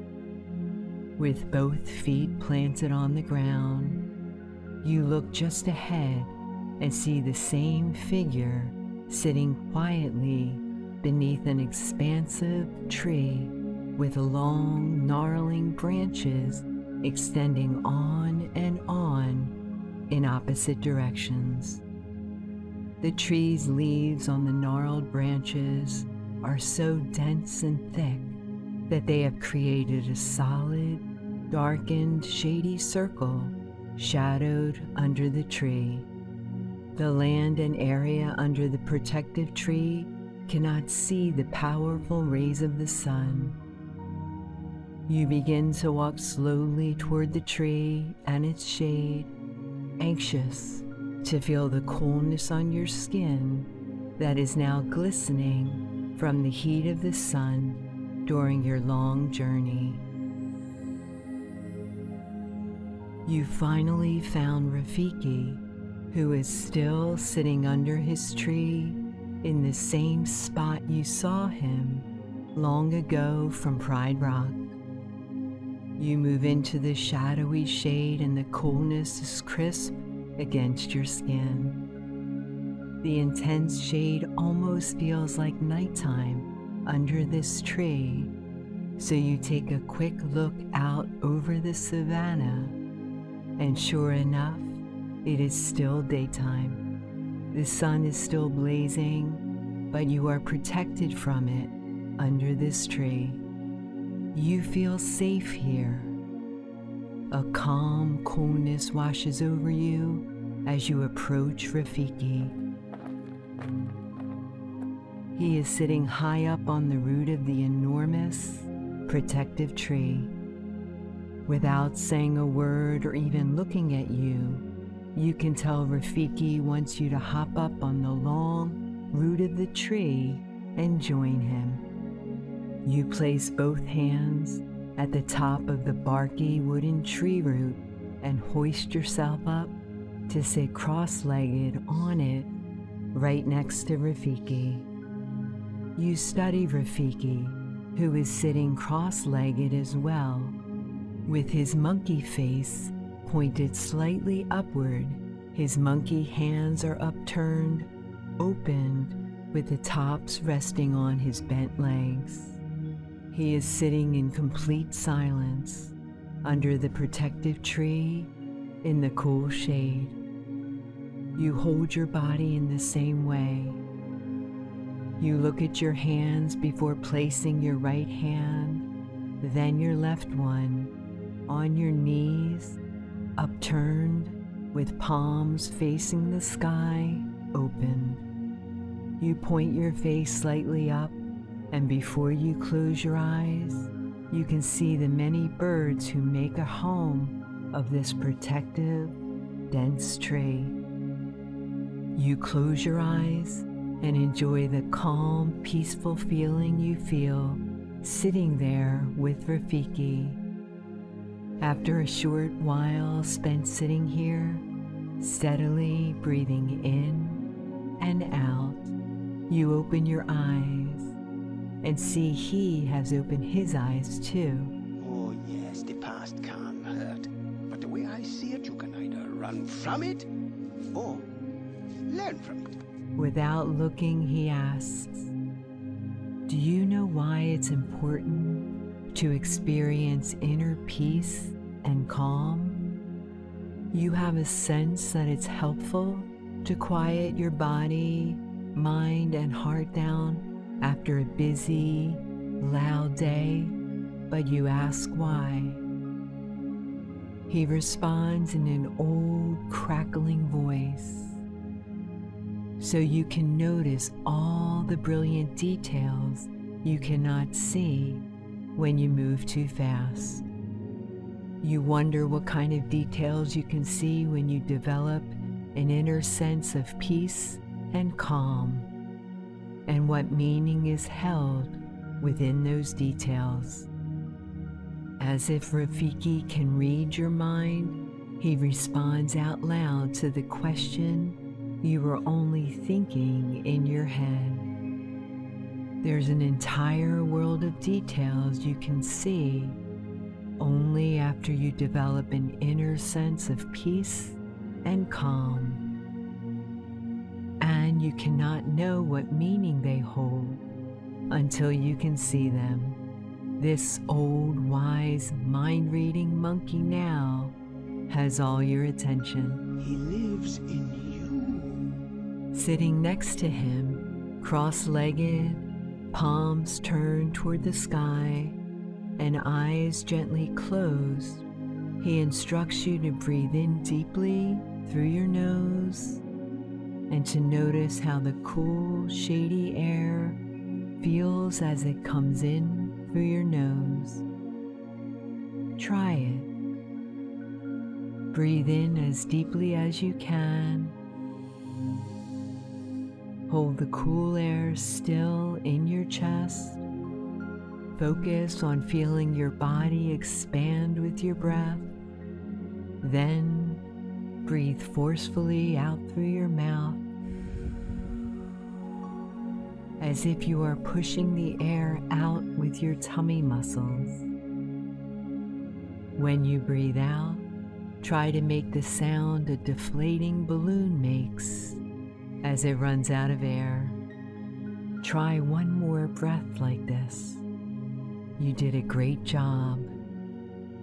With both feet planted on the ground, you look just ahead and see the same figure sitting quietly beneath an expansive tree with long, gnarling branches extending on and on in opposite directions. The tree's leaves on the gnarled branches are so dense and thick that they have created a solid, darkened, shady circle shadowed under the tree. The land and area under the protective tree cannot see the powerful rays of the sun. You begin to walk slowly toward the tree and its shade, anxious to feel the coolness on your skin that is now glistening from the heat of the sun during your long journey. You finally found Rafiki, who is still sitting under his tree in the same spot you saw him long ago from Pride Rock. You move into the shadowy shade and the coolness is crisp against your skin. The intense shade almost feels like nighttime under this tree, so you take a quick look out over the savannah, and sure enough, it is still daytime. The sun is still blazing, but you are protected from it under this tree. You feel safe here. A calm coolness washes over you as you approach Rafiki. He is sitting high up on the root of the enormous, protective tree. Without saying a word or even looking at you, you can tell Rafiki wants you to hop up on the long root of the tree and join him. You place both hands at the top of the barky wooden tree root and hoist yourself up to sit cross-legged on it right next to Rafiki. You study Rafiki, who is sitting cross-legged as well, with his monkey face pointed slightly upward. His monkey hands are upturned, opened, with the tops resting on his bent legs. He is sitting in complete silence under the protective tree in the cool shade. You hold your body in the same way. You look at your hands before placing your right hand, then your left one, on your knees, upturned, with palms facing the sky, open. You point your face slightly up, and before you close your eyes, you can see the many birds who make a home of this protective, dense tree. You close your eyes and enjoy the calm, peaceful feeling you feel sitting there with Rafiki. After a short while spent sitting here, steadily breathing in and out, you open your eyes and see he has opened his eyes too. Oh yes, the past can hurt. But the way I see it, you can either run from it or learn from it. Without looking, he asks, "Do you know why it's important to experience inner peace and calm? You have a sense that it's helpful to quiet your body, mind, and heart down after a busy, loud day, but you ask why." He responds in an old, crackling voice, "So you can notice all the brilliant details you cannot see when you move too fast. You wonder what kind of details you can see when you develop an inner sense of peace and calm, and what meaning is held within those details." As if Rafiki can read your mind, he responds out loud to the question you were only thinking in your head. There's an entire world of details you can see only after you develop an inner sense of peace and calm. And you cannot know what meaning they hold until you can see them. This old, wise, mind-reading monkey now has all your attention. He lives in you. Sitting next to him, cross-legged, palms turned toward the sky, and eyes gently closed, he instructs you to breathe in deeply through your nose and to notice how the cool, shady air feels as it comes in through your nose. Try it. Breathe in as deeply as you can. Hold the cool air still in your chest. Focus on feeling your body expand with your breath. Then breathe forcefully out through your mouth, as if you are pushing the air out with your tummy muscles. When you breathe out, try to make the sound a deflating balloon makes as it runs out of air. Try one more breath like this. You did a great job.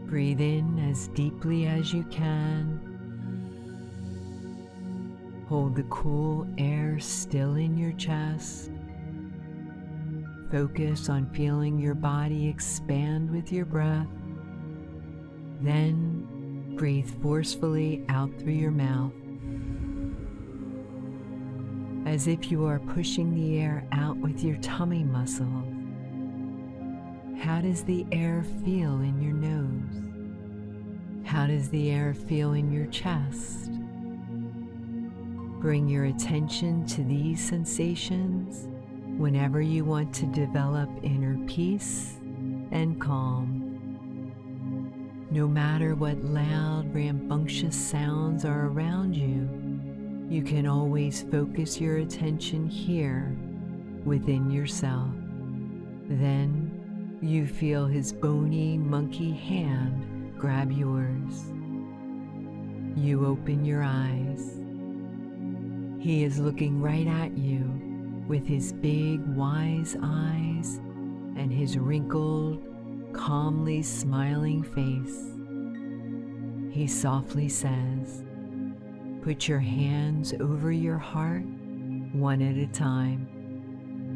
Breathe in as deeply as you can. Hold the cool air still in your chest. Focus on feeling your body expand with your breath. Then breathe forcefully out through your mouth, as if you are pushing the air out with your tummy muscles. How does the air feel in your nose? How does the air feel in your chest? Bring your attention to these sensations whenever you want to develop inner peace and calm. No matter what loud, rambunctious sounds are around you, you can always focus your attention here within yourself. Then you feel his bony monkey hand grab yours. You open your eyes. He is looking right at you with his big, wise eyes and his wrinkled, calmly smiling face. He softly says, "Put your hands over your heart, one at a time."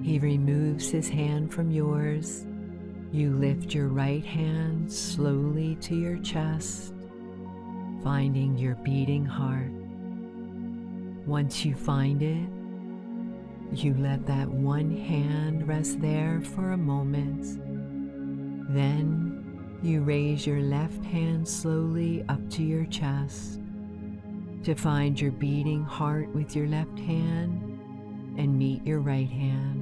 He removes his hand from yours. You lift your right hand slowly to your chest, finding your beating heart. Once you find it, you let that one hand rest there for a moment. Then you raise your left hand slowly up to your chest to find your beating heart with your left hand and meet your right hand.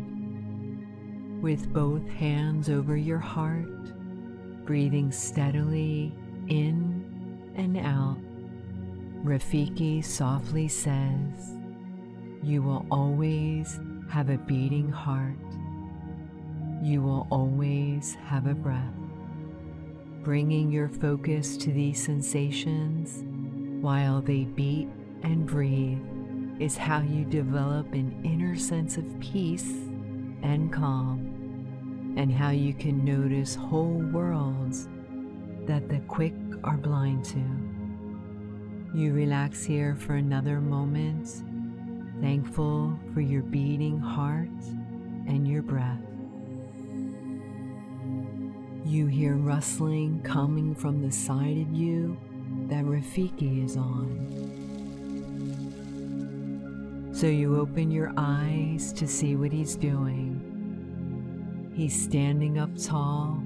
With both hands over your heart, breathing steadily in and out, Rafiki softly says, "You will always have a beating heart. You will always have a breath." Bringing your focus to these sensations while they beat and breathe is how you develop an inner sense of peace and calm, and how you can notice whole worlds that the quick are blind to. You relax here for another moment, thankful for your beating heart and your breath. You hear rustling coming from the side of you that Rafiki is on. So you open your eyes to see what he's doing. He's standing up tall,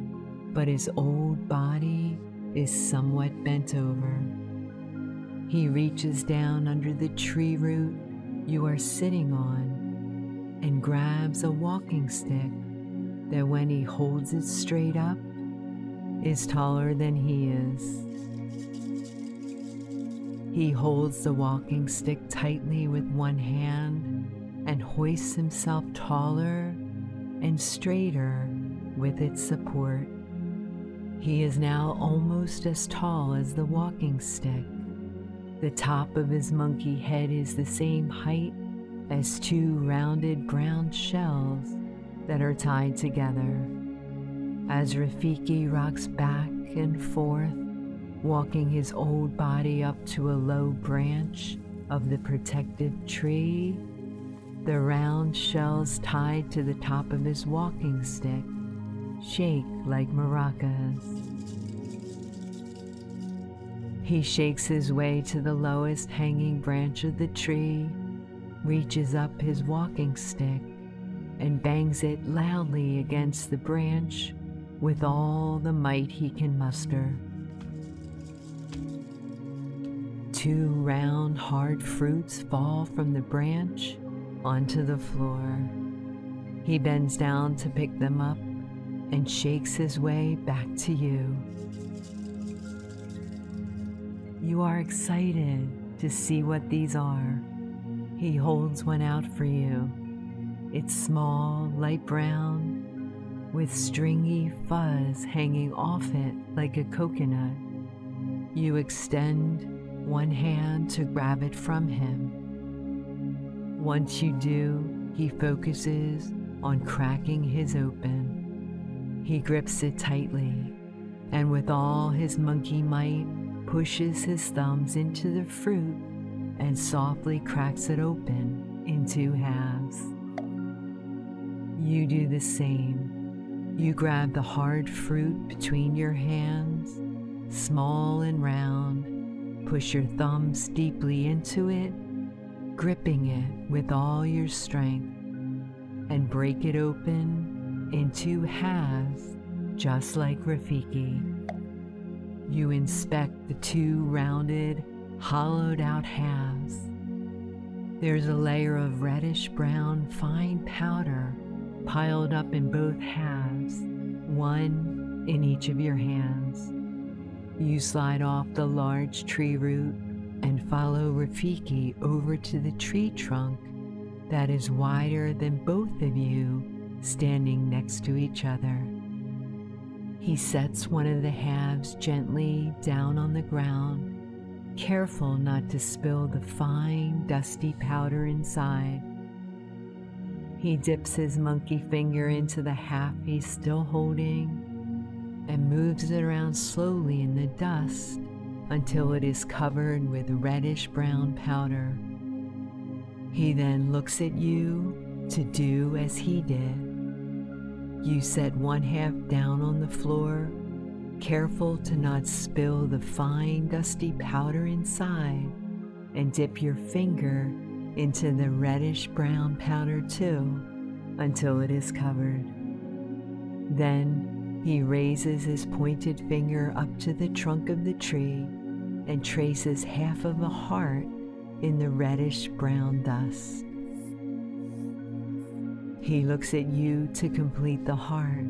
but his old body is somewhat bent over. He reaches down under the tree root you are sitting on and grabs a walking stick that, when he holds it straight up, is taller than he is. He holds the walking stick tightly with one hand and hoists himself taller and straighter with its support. He is now almost as tall as the walking stick. The top of his monkey head is the same height as two rounded brown shells that are tied together. As Rafiki rocks back and forth, walking his old body up to a low branch of the protected tree, the round shells tied to the top of his walking stick shake like maracas. He shakes his way to the lowest hanging branch of the tree, reaches up his walking stick, and bangs it loudly against the branch with all the might he can muster. Two round, hard fruits fall from the branch onto the floor. He bends down to pick them up and shakes his way back to you. You are excited to see what these are. He holds one out for you. It's small, light brown, with stringy fuzz hanging off it like a coconut. You extend one hand to grab it from him. Once you do, he focuses on cracking his open. He grips it tightly, and with all his monkey might, pushes his thumbs into the fruit and softly cracks it open in two halves. You do the same. You grab the hard fruit between your hands, small and round, push your thumbs deeply into it, gripping it with all your strength, and break it open in two halves, just like Rafiki. You inspect the two rounded, hollowed out halves. There's a layer of reddish brown fine powder piled up in both halves, one in each of your hands. You slide off the large tree root and follow Rafiki over to the tree trunk that is wider than both of you standing next to each other. He sets one of the halves gently down on the ground, careful not to spill the fine, dusty powder inside. He dips his monkey finger into the half he's still holding and moves it around slowly in the dust until it is covered with reddish-brown powder. He then looks at you to do as he did. You set one half down on the floor, careful to not spill the fine, dusty powder inside, and dip your finger into the reddish-brown powder too, until it is covered. Then he raises his pointed finger up to the trunk of the tree and traces half of a heart in the reddish-brown dust. He looks at you to complete the heart.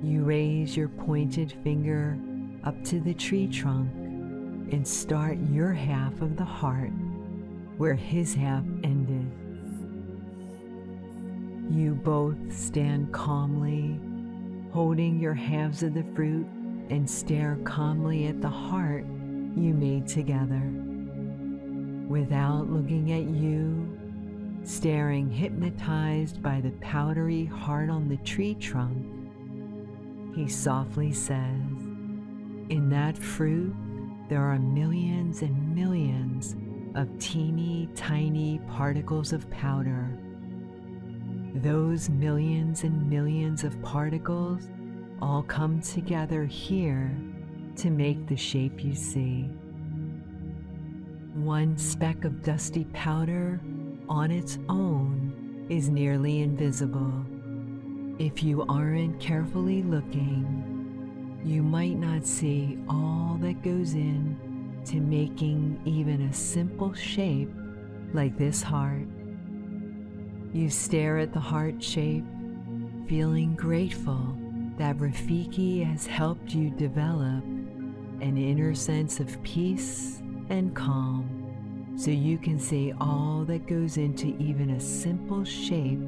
You raise your pointed finger up to the tree trunk and start your half of the heart where his half ended. You both stand calmly, holding your halves of the fruit, and stare calmly at the heart you made together. Without looking at you, staring hypnotized by the powdery heart on the tree trunk, he softly says, "In that fruit, there are millions and millions of teeny tiny particles of powder. Those millions and millions of particles all come together here to make the shape you see. One speck of dusty powder on its own is nearly invisible. If you aren't carefully looking, you might not see all that goes in to making even a simple shape like this heart. You stare at the heart shape, feeling grateful that Rafiki has helped you develop an inner sense of peace and calm, so you can see all that goes into even a simple shape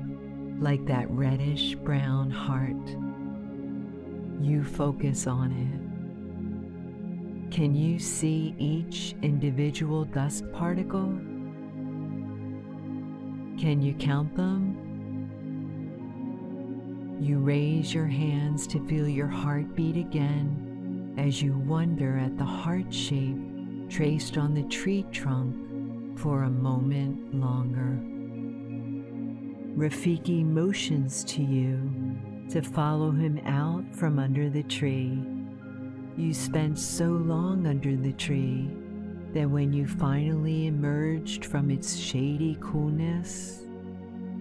like that reddish brown heart. You focus on it. Can you see each individual dust particle? Can you count them? You raise your hands to feel your heart beat again as you wonder at the heart shape traced on the tree trunk for a moment longer. Rafiki motions to you to follow him out from under the tree. You spent so long under the tree that when you finally emerged from its shady coolness,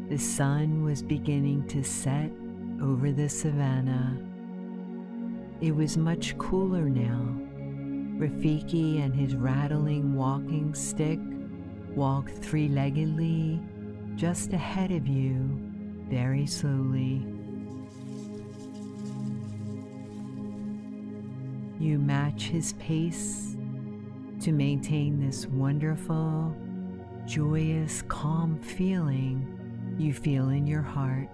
the sun was beginning to set over the savannah. It was much cooler now. Rafiki and his rattling walking stick walked three-leggedly just ahead of you, very slowly. You match his pace to maintain this wonderful, joyous, calm feeling you feel in your heart.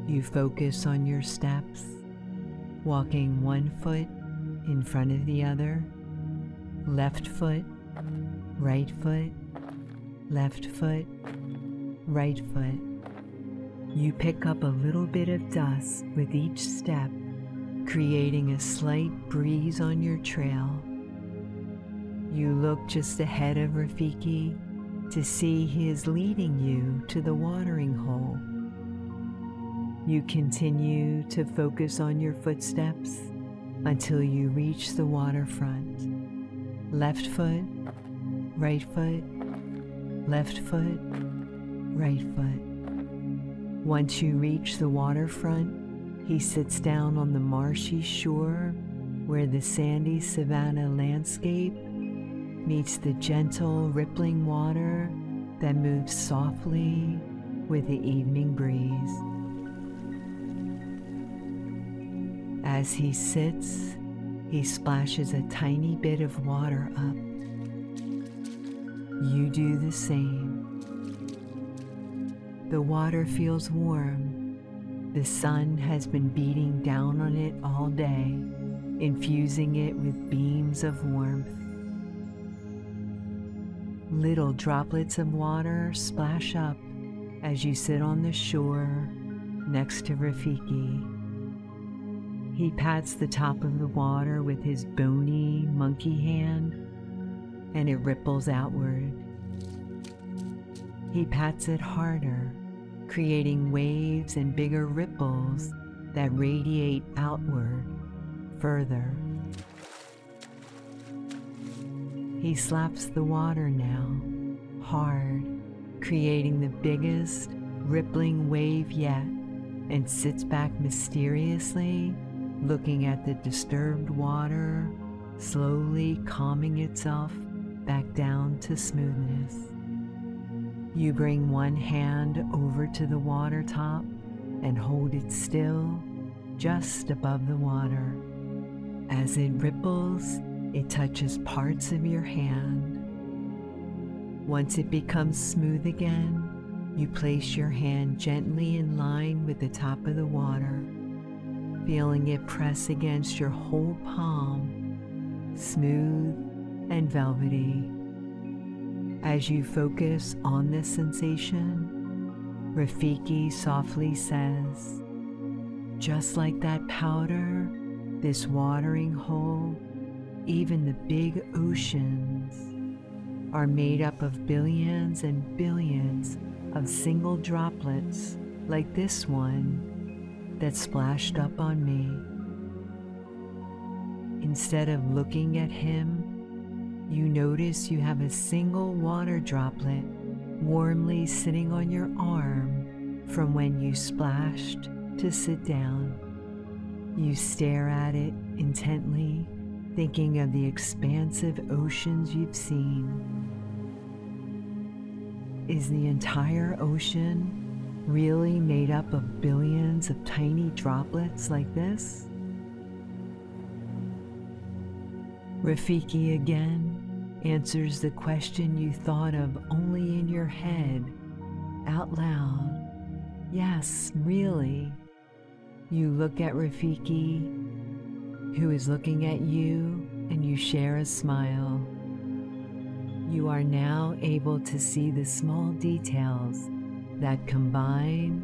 You focus on your steps, walking one foot in front of the other, left foot, right foot, left foot, right foot. You pick up a little bit of dust with each step, creating a slight breeze on your trail. You look just ahead of Rafiki to see he is leading you to the watering hole. You continue to focus on your footsteps until you reach the waterfront. Left foot, right foot, left foot, right foot. Once you reach the waterfront, he sits down on the marshy shore where the sandy savanna landscape meets the gentle rippling water that moves softly with the evening breeze. As he sits, he splashes a tiny bit of water up. You do the same. The water feels warm. The sun has been beating down on it all day, infusing it with beams of warmth. Little droplets of water splash up as you sit on the shore next to Rafiki. He pats the top of the water with his bony monkey hand, and it ripples outward. He pats it harder, creating waves and bigger ripples that radiate outward further. He slaps the water now, hard, creating the biggest rippling wave yet, and sits back mysteriously, looking at the disturbed water, slowly calming itself back down to smoothness. You bring one hand over to the water top and hold it still just above the water. As it ripples, it touches parts of your hand. Once it becomes smooth again, you place your hand gently in line with the top of the water, feeling it press against your whole palm, smooth and velvety. As you focus on this sensation, Rafiki softly says, "Just like that powder, this watering hole, even the big oceans, are made up of billions and billions of single droplets like this one that splashed up on me." Instead of looking at him, you notice you have a single water droplet warmly sitting on your arm from when you splashed to sit down. You stare at it intently, thinking of the expansive oceans you've seen. Is the entire ocean really made up of billions of tiny droplets like this? Rafiki again answers the question you thought of only in your head, out loud. Yes, really. You look at Rafiki, who is looking at you, and you share a smile. You are now able to see the small details that combine,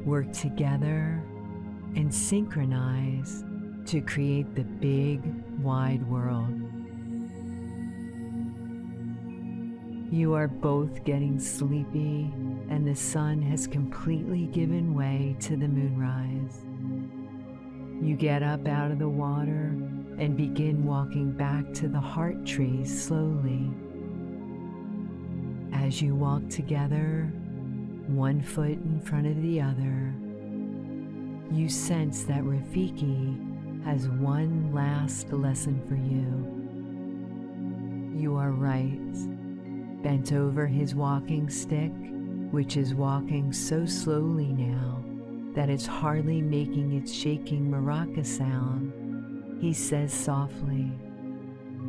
work together, and synchronize to create the big, wide world. You are both getting sleepy, and the sun has completely given way to the moonrise. You get up out of the water and begin walking back to the heart tree slowly. As you walk together, one foot in front of the other, you sense that Rafiki has one last lesson for you. You are right. Bent over his walking stick, which is walking so slowly now that it's hardly making its shaking maraca sound, he says softly,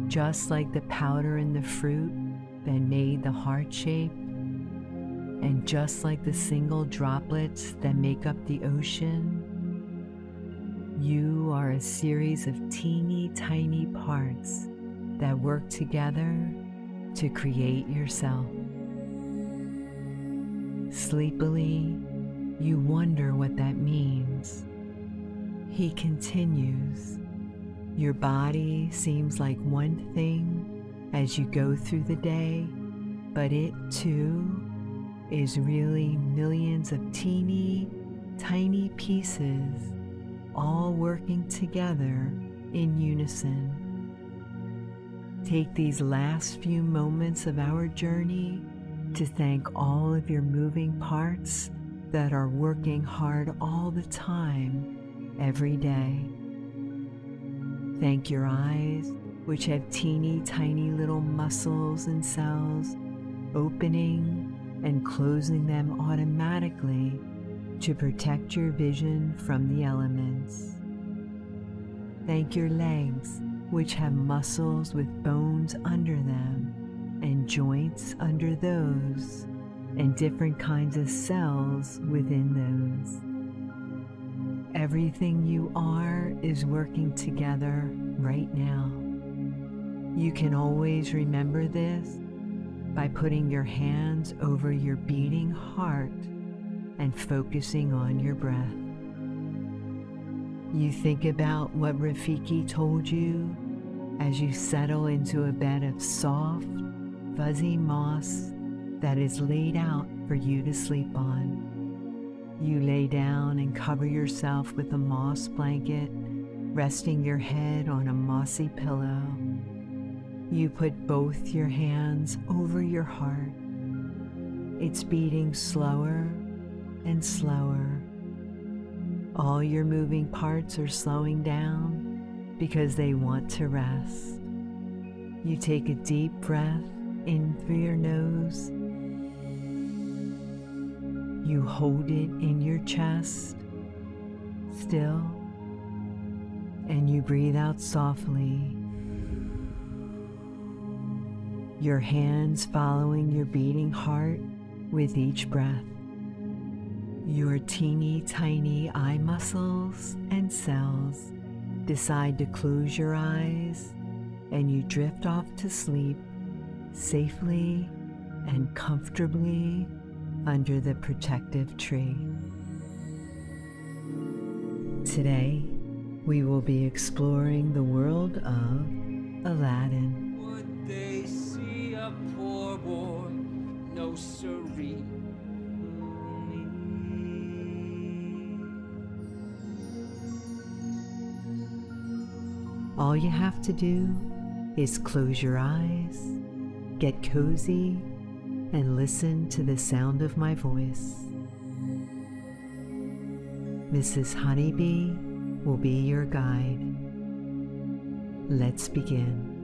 "Just like the powder in the fruit that made the heart shape, and just like the single droplets that make up the ocean, you are a series of teeny tiny parts that work together to create yourself." Sleepily, you wonder what that means. He continues, "Your body seems like one thing as you go through the day, but it too is really millions of teeny, tiny pieces all working together in unison. Take these last few moments of our journey to thank all of your moving parts that are working hard all the time, every day. Thank your eyes, which have teeny tiny little muscles and cells opening and closing them automatically to protect your vision from the elements. Thank your legs, which have muscles with bones under them and joints under those, and different kinds of cells within those. Everything you are is working together right now. You can always remember this by putting your hands over your beating heart and focusing on your breath. You think about what Rafiki told you as you settle into a bed of soft, fuzzy moss that is laid out for you to sleep on. You lay down and cover yourself with a moss blanket, resting your head on a mossy pillow. You put both your hands over your heart. It's beating slower and slower. All your moving parts are slowing down because they want to rest. You take a deep breath in through your nose. You hold it in your chest, still, and you breathe out softly. Your hands following your beating heart with each breath. Your teeny tiny eye muscles and cells decide to close your eyes, and you drift off to sleep safely and comfortably under the protective tree. Today, we will be exploring the world of Aladdin. Would they see a poor boy? No siree. All you have to do is close your eyes, get cozy, and listen to the sound of my voice. Mrs. Honeybee will be your guide. Let's begin.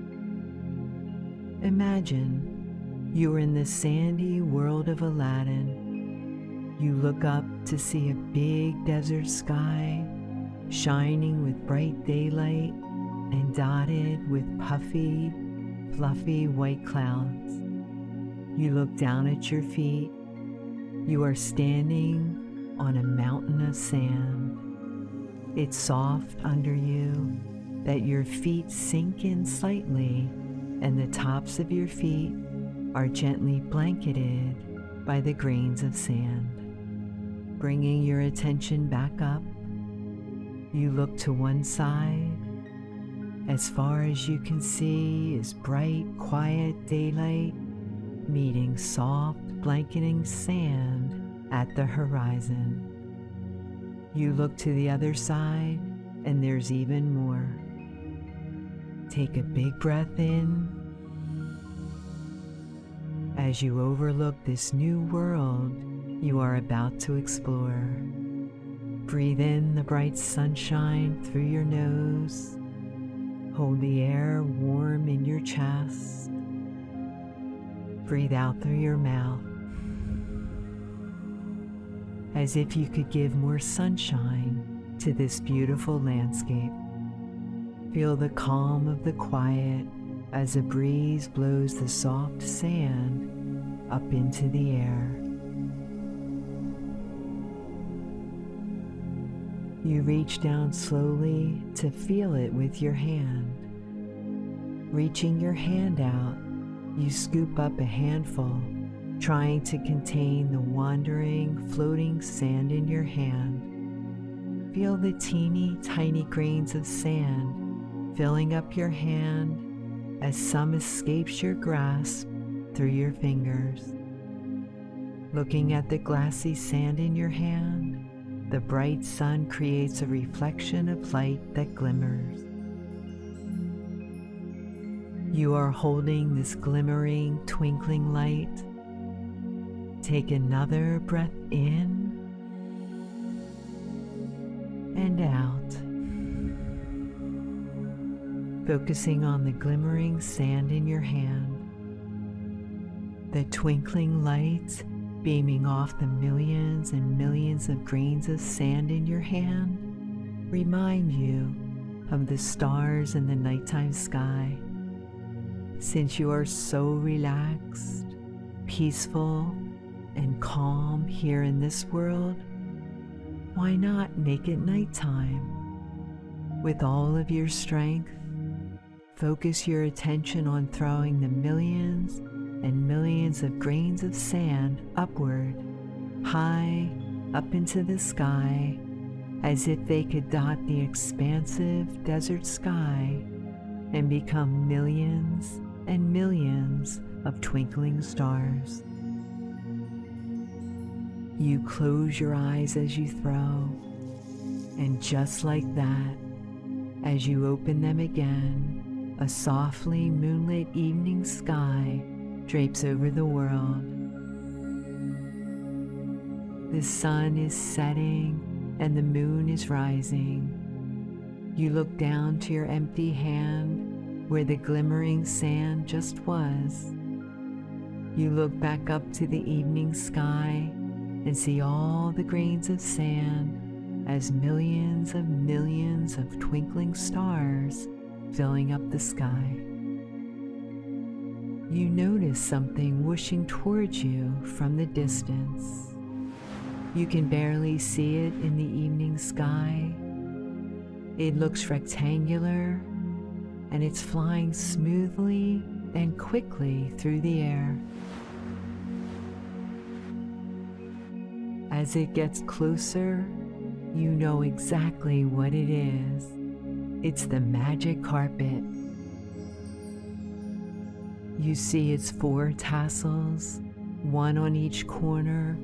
Imagine you are in the sandy world of Aladdin. You look up to see a big desert sky shining with bright daylight and dotted with puffy, fluffy white clouds. You look down at your feet. You are standing on a mountain of sand. It's soft under you that your feet sink in slightly, and the tops of your feet are gently blanketed by the grains of sand. Bringing your attention back up, you look to one side. As far as you can see is bright, quiet daylight meeting soft, blanketing sand at the horizon. You look to the other side, and there's even more. Take a big breath in as you overlook this new world you are about to explore. Breathe in the bright sunshine through your nose. Hold the air warm in your chest. Breathe out through your mouth, as if you could give more sunshine to this beautiful landscape. Feel the calm of the quiet as a breeze blows the soft sand up into the air. You reach down slowly to feel it with your hand. Reaching your hand out, you scoop up a handful, trying to contain the wandering, floating sand in your hand. Feel the teeny tiny grains of sand filling up your hand as some escapes your grasp through your fingers. Looking at the glassy sand in your hand, the bright sun creates a reflection of light that glimmers. You are holding this glimmering, twinkling light. Take another breath in and out, focusing on the glimmering sand in your hand. The twinkling lights beaming off the millions and millions of grains of sand in your hand remind you of the stars in the nighttime sky. Since you are so relaxed, peaceful, and calm here in this world, why not make it nighttime? With all of your strength, focus your attention on throwing the millions and millions of grains of sand upward, high up into the sky, as if they could dot the expansive desert sky and become millions and millions of twinkling stars. You close your eyes as you throw, and just like that, as you open them again, a softly moonlit evening sky drapes over the world. The sun is setting and the moon is rising. You look down to your empty hand where the glimmering sand just was. You look back up to the evening sky and see all the grains of sand as millions of twinkling stars filling up the sky. You notice something whooshing towards you from the distance. You can barely see it in the evening sky. It looks rectangular, and it's flying smoothly and quickly through the air. As it gets closer, you know exactly what it is. It's the magic carpet. You see its 4 tassels, one on each corner,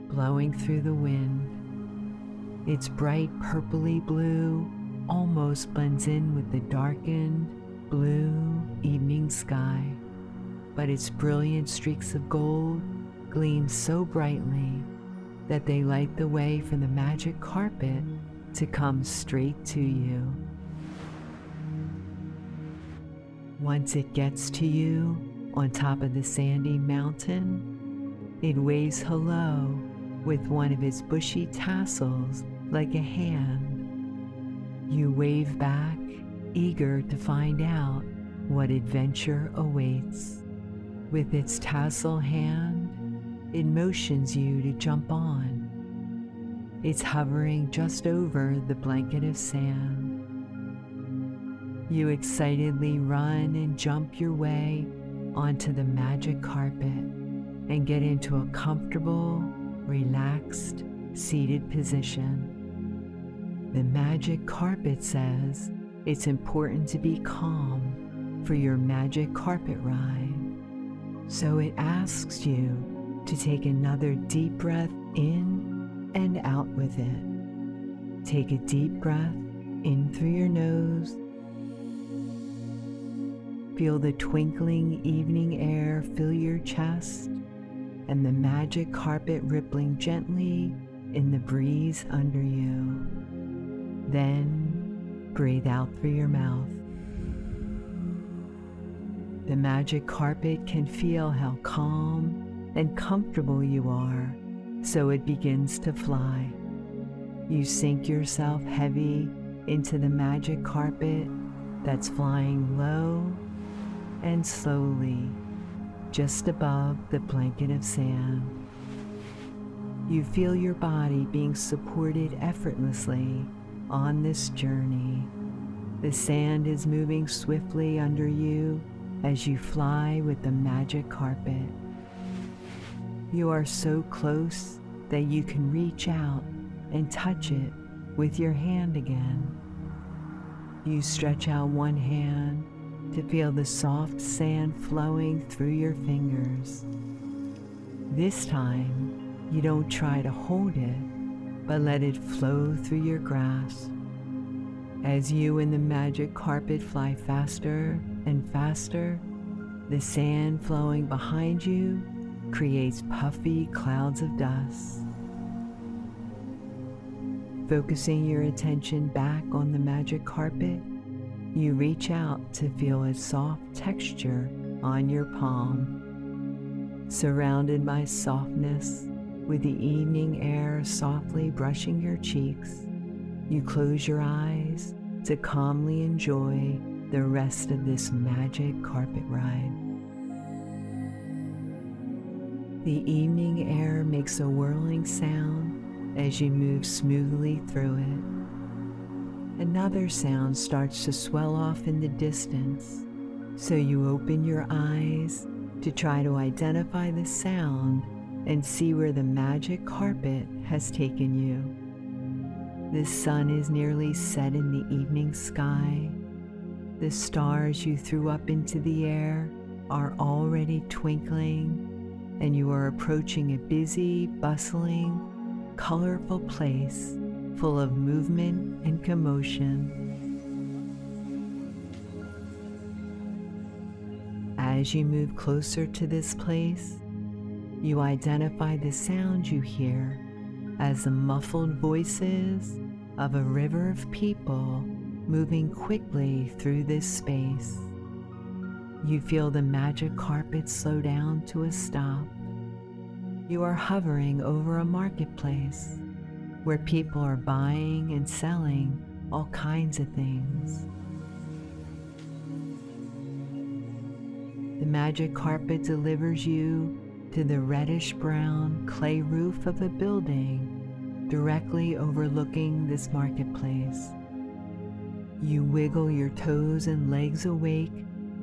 blowing through the wind. Its bright purpley blue almost blends in with the darkened blue evening sky, but its brilliant streaks of gold gleam so brightly that they light the way for the magic carpet to come straight to you. Once it gets to you on top of the sandy mountain, it waves hello with one of its bushy tassels like a hand. You wave back, eager to find out what adventure awaits. With its tassel hand, it motions you to jump on. It's hovering just over the blanket of sand. You excitedly run and jump your way onto the magic carpet and get into a comfortable, relaxed, seated position. The magic carpet says it's important to be calm for your magic carpet ride. So it asks you to take another deep breath in and out with it. Take a deep breath in through your nose. Feel the twinkling evening air fill your chest and the magic carpet rippling gently in the breeze under you. Then breathe out through your mouth. The magic carpet can feel how calm and comfortable you are, so it begins to fly. You sink yourself heavy into the magic carpet that's flying low and slowly, just above the blanket of sand. You feel your body being supported effortlessly on this journey. The sand is moving swiftly under you as you fly with the magic carpet. You are so close that you can reach out and touch it with your hand again. You stretch out one hand to feel the soft sand flowing through your fingers. This time, you don't try to hold it, but let it flow through your grasp. As you and the magic carpet fly faster and faster, the sand flowing behind you creates puffy clouds of dust. Focusing your attention back on the magic carpet, you reach out to feel its soft texture on your palm. Surrounded by softness, with the evening air softly brushing your cheeks, you close your eyes to calmly enjoy the rest of this magic carpet ride. The evening air makes a whirling sound as you move smoothly through it. Another sound starts to swell off in the distance, so you open your eyes to try to identify the sound and see where the magic carpet has taken you. The sun is nearly set in the evening sky. The stars you threw up into the air are already twinkling, and you are approaching a busy, bustling, colorful place full of movement and commotion. As you move closer to this place, you identify the sound you hear as the muffled voices of a river of people moving quickly through this space. You feel the magic carpet slow down to a stop. You are hovering over a marketplace where people are buying and selling all kinds of things. The magic carpet delivers you to the reddish-brown clay roof of a building directly overlooking this marketplace. You wiggle your toes and legs awake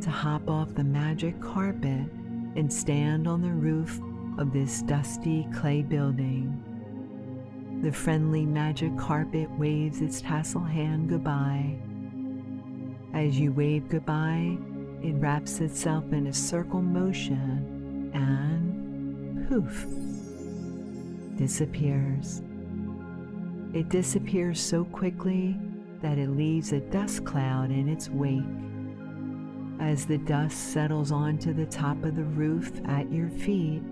to hop off the magic carpet and stand on the roof of this dusty clay building. The friendly magic carpet waves its tassel hand goodbye. As you wave goodbye, it wraps itself in a circle motion and poof, disappears. It disappears so quickly that it leaves a dust cloud in its wake. As the dust settles onto the top of the roof at your feet,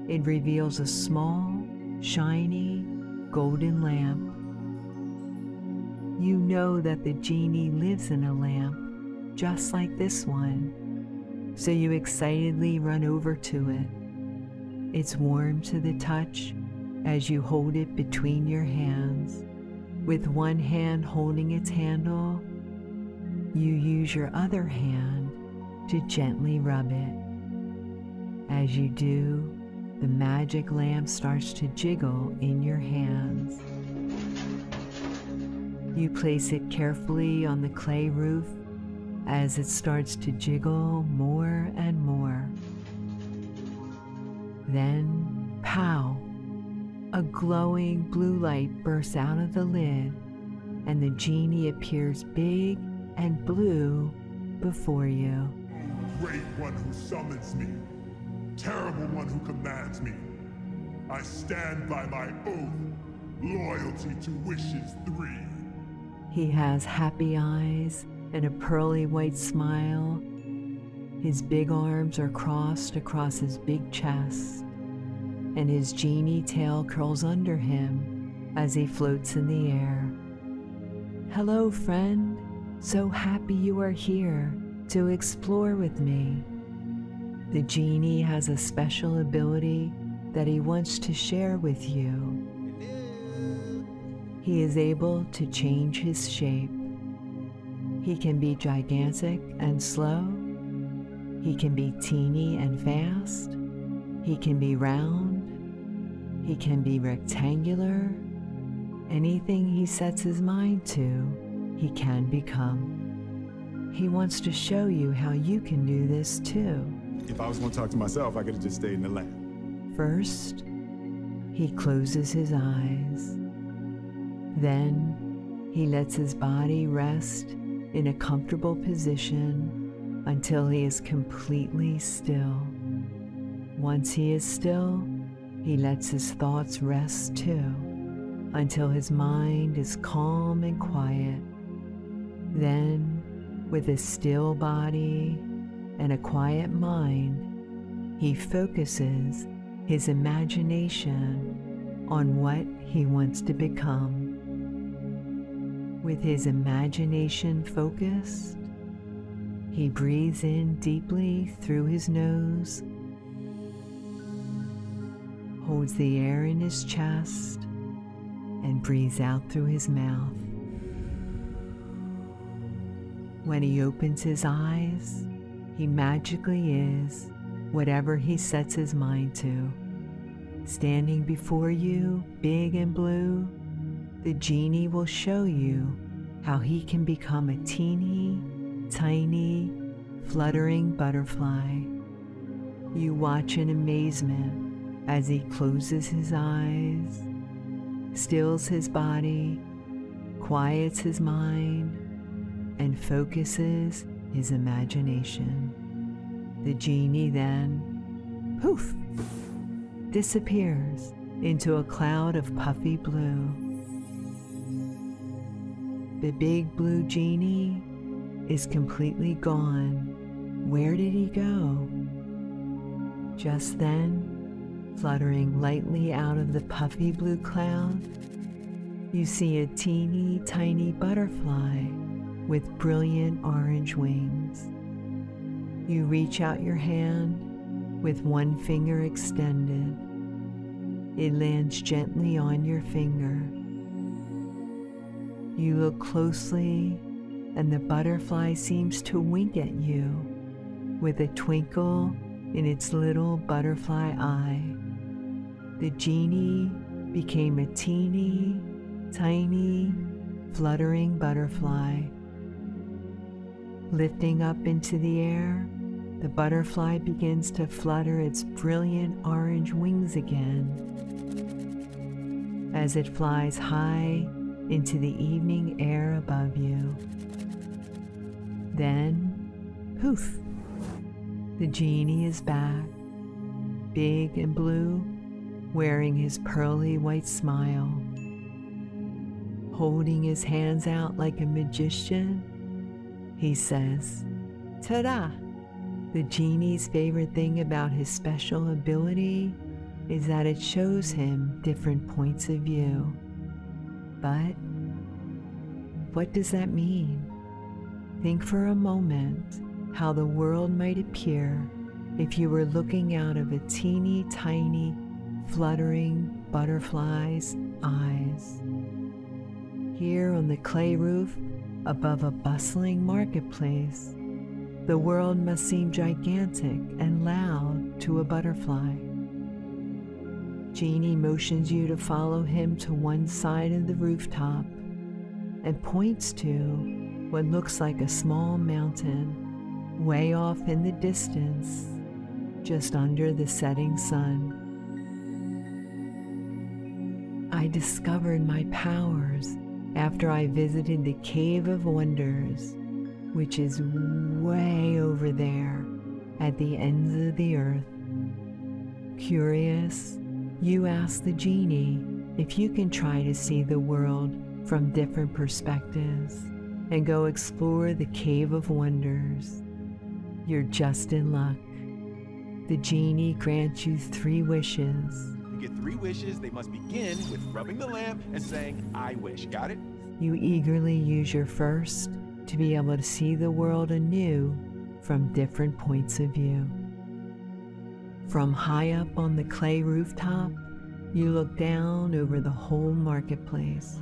it reveals a small, shiny, golden lamp. You know that the genie lives in a lamp just like this one, so you excitedly run over to it. It's warm to the touch as you hold it between your hands. With one hand holding its handle, you use your other hand to gently rub it. As you do, the magic lamp starts to jiggle in your hands. You place it carefully on the clay roof as it starts to jiggle more and more. Then, pow! A glowing blue light bursts out of the lid, and the genie appears big and blue before you. Great one who summons me, terrible one who commands me. I stand by my oath, loyalty to wishes 3. He has happy eyes and a pearly white smile. His big arms are crossed across his big chest, and his genie tail curls under him as he floats in the air. Hello, friend. So happy you are here to explore with me. The genie has a special ability that he wants to share with you. He is able to change his shape. He can be gigantic and slow. He can be teeny and fast. He can be round. He can be rectangular. Anything he sets his mind to, he can become. He wants to show you how you can do this too. If I was going to talk to myself, I could have just stayed in the lab. First, he closes his eyes. Then, he lets his body rest in a comfortable position until he is completely still. Once he is still, he lets his thoughts rest too, until his mind is calm and quiet. Then, with a still body and a quiet mind, he focuses his imagination on what he wants to become. With his imagination focused, he breathes in deeply through his nose, holds the air in his chest, and breathes out through his mouth. When he opens his eyes, he magically is whatever he sets his mind to. Standing before you, big and blue, the genie will show you how he can become a teeny, tiny, fluttering butterfly. You watch in amazement as he closes his eyes, stills his body, quiets his mind, and focuses his imagination. The genie then, poof, disappears into a cloud of puffy blue. The big blue genie is completely gone. Where did he go? Just then, fluttering lightly out of the puffy blue cloud, you see a teeny tiny butterfly with brilliant orange wings. You reach out your hand with one finger extended. It lands gently on your finger. You look closely, and the butterfly seems to wink at you with a twinkle in its little butterfly eye. The genie became a teeny, tiny, fluttering butterfly. Lifting up into the air, the butterfly begins to flutter its brilliant orange wings again. As it flies high into the evening air above you. Then, poof, the genie is back, big and blue, wearing his pearly white smile. Holding his hands out like a magician, he says, "Ta-da!" The genie's favorite thing about his special ability is that it shows him different points of view. But what does that mean? Think for a moment how the world might appear if you were looking out of a teeny tiny fluttering butterfly's eyes. Here on the clay roof above a bustling marketplace, the world must seem gigantic and loud to a butterfly. Genie motions you to follow him to one side of the rooftop and points to what looks like a small mountain way off in the distance, just under the setting sun. I discovered my powers after I visited the Cave of Wonders, which is way over there at the ends of the earth. Curious, you ask the genie if you can try to see the world from different perspectives and go explore the Cave of Wonders. You're just in luck. The genie grants you 3 wishes. You get 3 wishes. They must begin with rubbing the lamp and saying, "I wish." Got it? You eagerly use your first to be able to see the world anew from different points of view. From high up on the clay rooftop, you look down over the whole marketplace.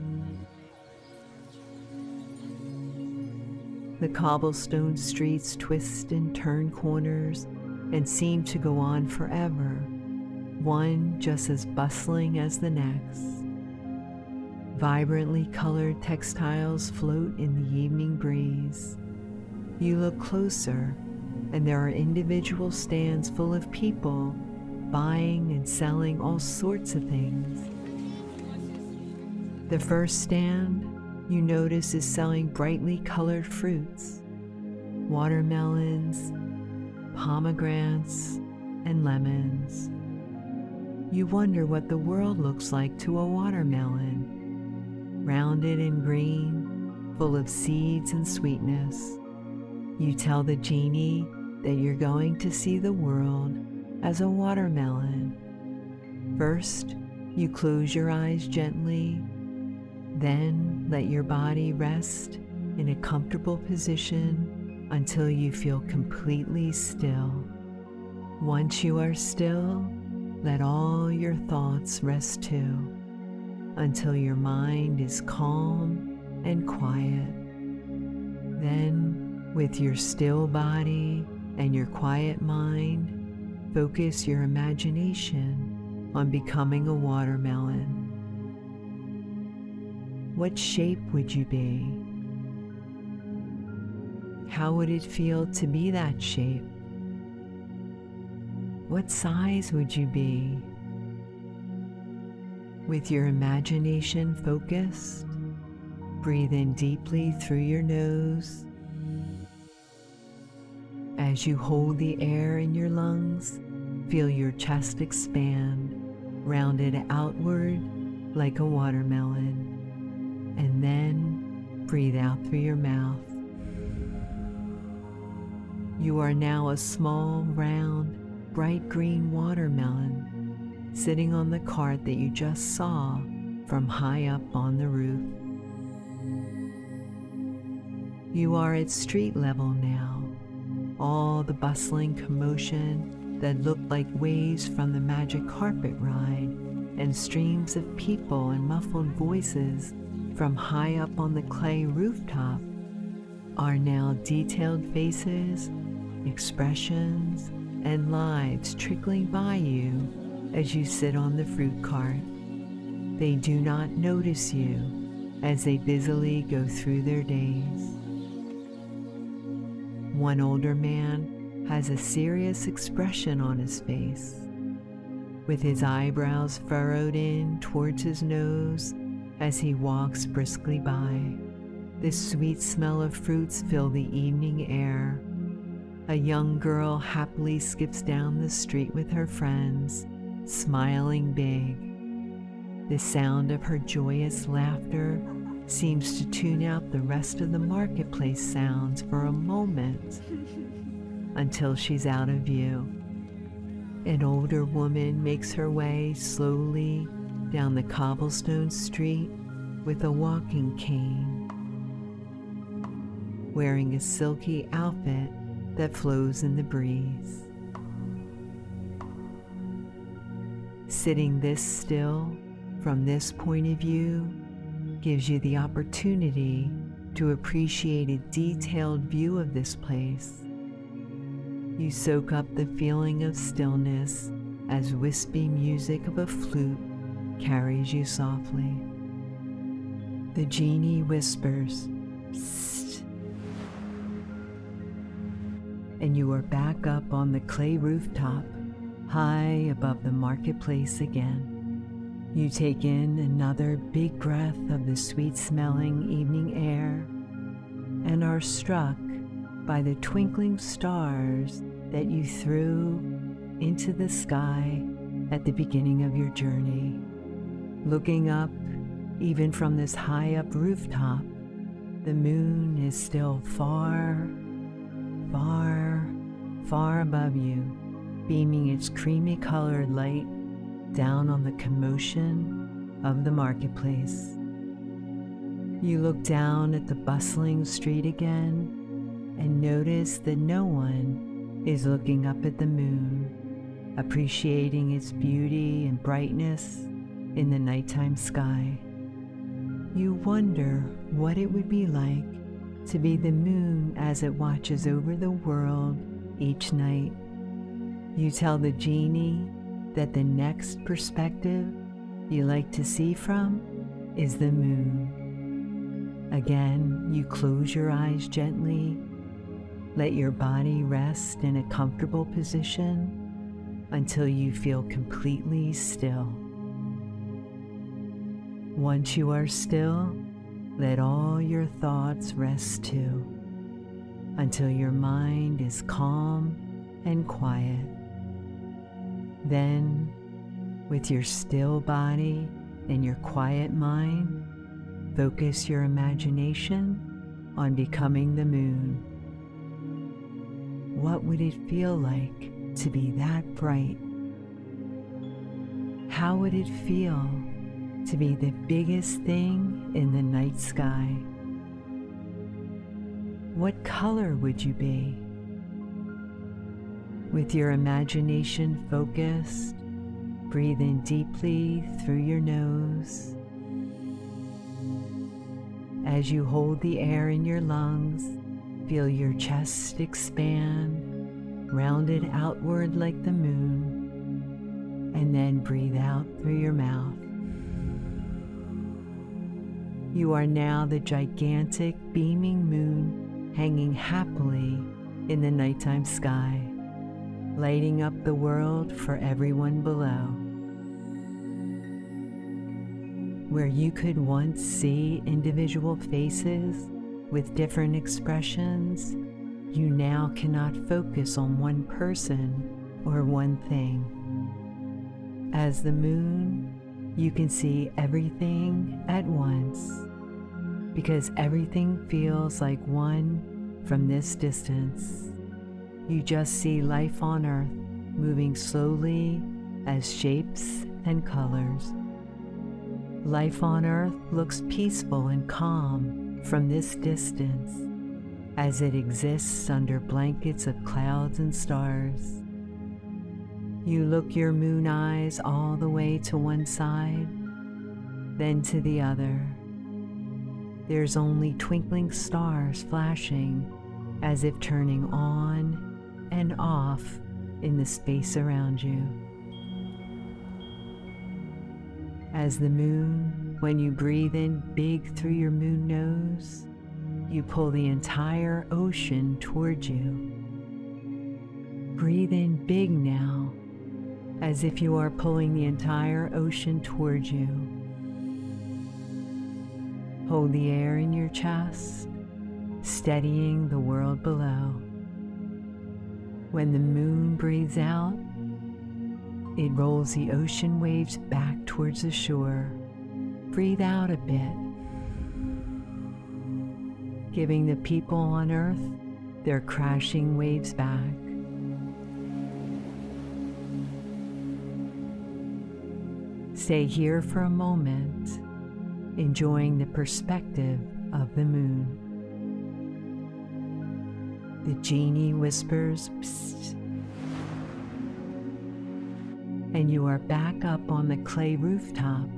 The cobblestone streets twist and turn corners and seem to go on forever, one just as bustling as the next. Vibrantly colored textiles float in the evening breeze. You look closer, and there are individual stands full of people buying and selling all sorts of things. The first stand you notice is selling brightly colored fruits, watermelons, pomegranates, and lemons. You wonder what the world looks like to a watermelon, rounded and green, full of seeds and sweetness. You tell the genie that you're going to see the world as a watermelon. First, you close your eyes gently, then let your body rest in a comfortable position until you feel completely still. Once you are still, let all your thoughts rest too, until your mind is calm and quiet. Then With your still body and your quiet mind, focus your imagination on becoming a watermelon. What shape would you be? How would it feel to be that shape? What size would you be? With your imagination focused, breathe in deeply through your nose. As you hold the air in your lungs, feel your chest expand, rounded outward like a watermelon. And then breathe out through your mouth. You are now a small, round, bright green watermelon sitting on the cart that you just saw from high up on the roof. You are at street level now. All the bustling commotion that looked like waves from the magic carpet ride and streams of people and muffled voices from high up on the clay rooftop are now detailed faces, expressions, and lives trickling by you as you sit on the fruit cart. They do not notice you as they busily go through their days. One older man has a serious expression on his face, with his eyebrows furrowed in towards his nose as he walks briskly by. The sweet smell of fruits fill the evening air. A young girl happily skips down the street with her friends, smiling big. The sound of her joyous laughter seems to tune out the rest of the marketplace sounds for a moment until she's out of view. An older woman makes her way slowly down the cobblestone street with a walking cane, wearing a silky outfit that flows in the breeze. Sitting this still from this point of view gives you the opportunity to appreciate a detailed view of this place. You soak up the feeling of stillness as wispy music of a flute carries you softly. The genie whispers, "Psst," and you are back up on the clay rooftop, high above the marketplace again. You take in another big breath of the sweet-smelling evening air and are struck by the twinkling stars that you threw into the sky at the beginning of your journey. Looking up, even from this high-up rooftop, the moon is still far, far, far above you, beaming its creamy-colored light down on the commotion of the marketplace. You look down at the bustling street again and notice that no one is looking up at the moon, appreciating its beauty and brightness in the nighttime sky. You wonder what it would be like to be the moon as it watches over the world each night. You tell the genie that the next perspective you like to see from is the moon. Again, you close your eyes gently, let your body rest in a comfortable position until you feel completely still. Once you are still, let all your thoughts rest too, until your mind is calm and quiet. Then, with your still body and your quiet mind, focus your imagination on becoming the moon. What would it feel like to be that bright? How would it feel to be the biggest thing in the night sky? What color would you be? With your imagination focused, breathe in deeply through your nose. As you hold the air in your lungs, Feel your chest expand, rounded outward like the moon, and then breathe out through your mouth. You are now the gigantic beaming moon hanging happily in the nighttime sky, lighting up the world for everyone below. Where you could once see individual faces with different expressions, you now cannot focus on one person or one thing. As the moon, you can see everything at once, because everything feels like one from this distance. You just see life on Earth moving slowly as shapes and colors. Life on Earth looks peaceful and calm from this distance, as it exists under blankets of clouds and stars. You look your moon eyes all the way to one side, then to the other. There's only twinkling stars flashing, as if turning on and off in the space around you. As the moon, when you breathe in big through your moon nose, you pull the entire ocean toward you. Breathe in big now, as if you are pulling the entire ocean toward you. Hold the air in your chest, steadying the world below. When the moon breathes out, it rolls the ocean waves back towards the shore. Breathe out a bit, giving the people on Earth their crashing waves back. Stay here for a moment, enjoying the perspective of the moon. The genie whispers, "Psst," and you are back up on the clay rooftop,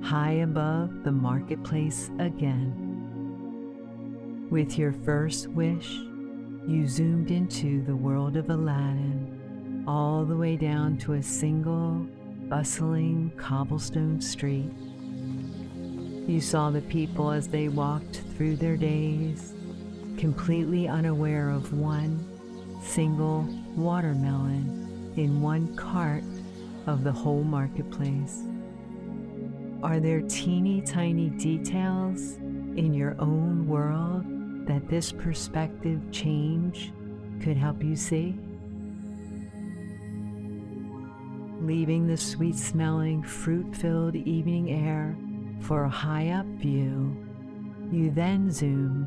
high above the marketplace again. With your first wish, you zoomed into the world of Aladdin, all the way down to a single, bustling cobblestone street. You saw the people as they walked through their days, completely unaware of one single watermelon in one cart of the whole marketplace. Are there teeny tiny details in your own world that this perspective change could help you see? Leaving the sweet-smelling, fruit-filled evening air for a high-up view, you then zoomed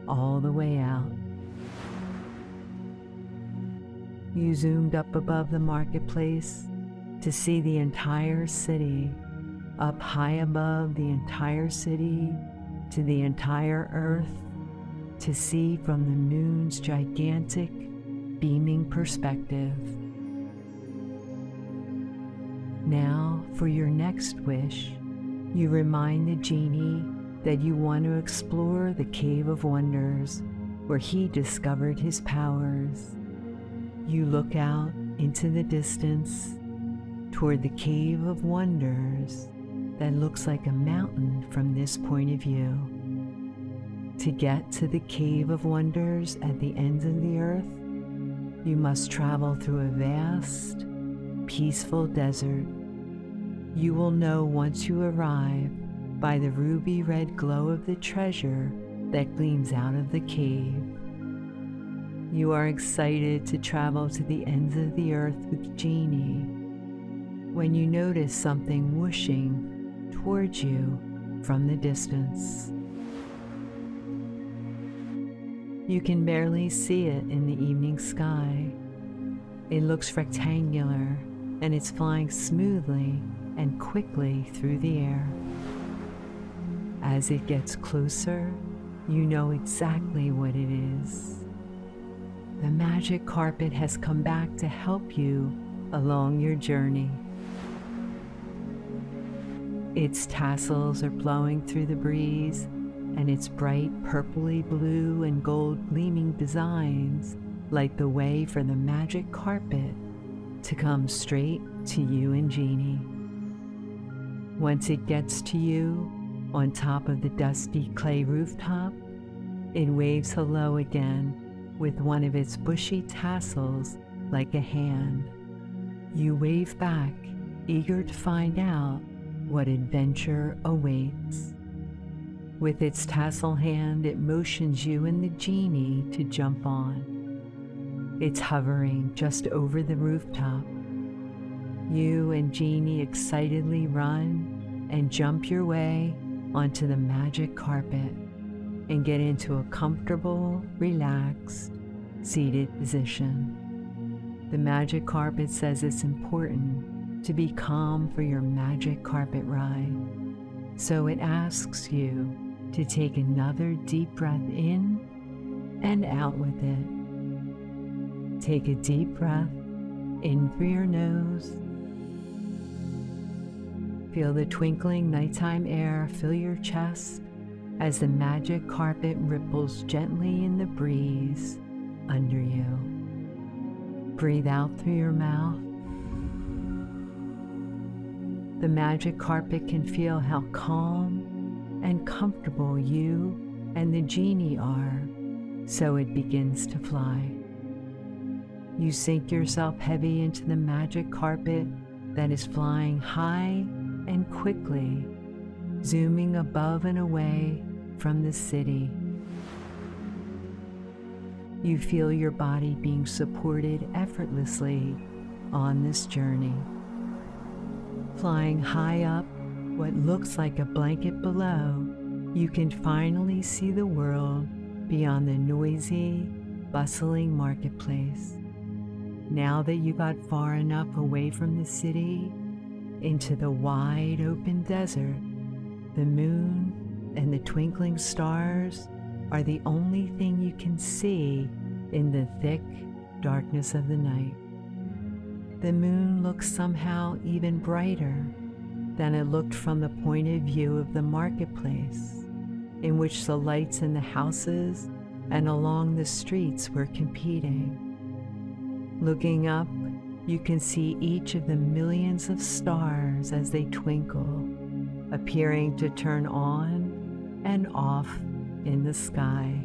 all the way out. You zoomed up above the marketplace to see the entire city, up high above the entire city to the entire Earth, to see from the moon's gigantic, beaming perspective. Now, for your next wish, you remind the genie that you want to explore the Cave of Wonders, where he discovered his powers. You look out into the distance toward the Cave of Wonders that looks like a mountain from this point of view. To get to the Cave of Wonders at the ends of the earth, you must travel through a vast, peaceful desert. You will know once you arrive by the ruby red glow of the treasure that gleams out of the cave. You are excited to travel to the ends of the earth with Genie when you notice something whooshing towards you from the distance. You can barely see it in the evening sky. It looks rectangular, and it's flying smoothly and quickly through the air. As it gets closer, you know exactly what it is. The magic carpet has come back to help you along your journey. Its tassels are blowing through the breeze and its bright purpley blue and gold gleaming designs light the way for the magic carpet to come straight to you and Jeannie. Once it gets to you, on top of the dusty clay rooftop, it waves hello again with one of its bushy tassels like a hand. You wave back, eager to find out what adventure awaits. With its tassel hand, it motions you and the genie to jump on. It's hovering just over the rooftop. You and Jeannie excitedly run and jump your way onto the magic carpet and get into a comfortable, relaxed, seated position. The magic carpet says it's important to be calm for your magic carpet ride, so it asks you to take another deep breath in and out with it. Take a deep breath in through your nose. Feel the twinkling nighttime air fill your chest as the magic carpet ripples gently in the breeze under you. Breathe out through your mouth. The magic carpet can feel how calm and comfortable you and the genie are, so it begins to fly. You sink yourself heavy into the magic carpet that is flying high and quickly, zooming above and away from the city. You feel your body being supported effortlessly on this journey. Flying high up what looks like a blanket below, you can finally see the world beyond the noisy, bustling marketplace. Now that you got far enough away from the city into the wide open desert, the moon and the twinkling stars are the only thing you can see in the thick darkness of the night. The moon looks somehow even brighter than it looked from the point of view of the marketplace, in which the lights in the houses and along the streets were competing. Looking up, you can see each of the millions of stars as they twinkle, appearing to turn on and off in the sky.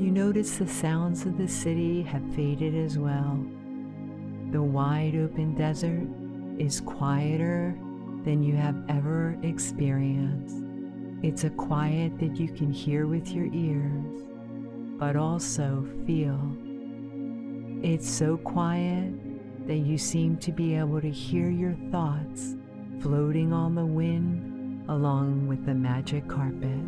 You notice the sounds of the city have faded as well. The wide open desert is quieter than you have ever experienced. It's a quiet that you can hear with your ears, but also feel. It's so quiet that you seem to be able to hear your thoughts floating on the wind along with the magic carpet.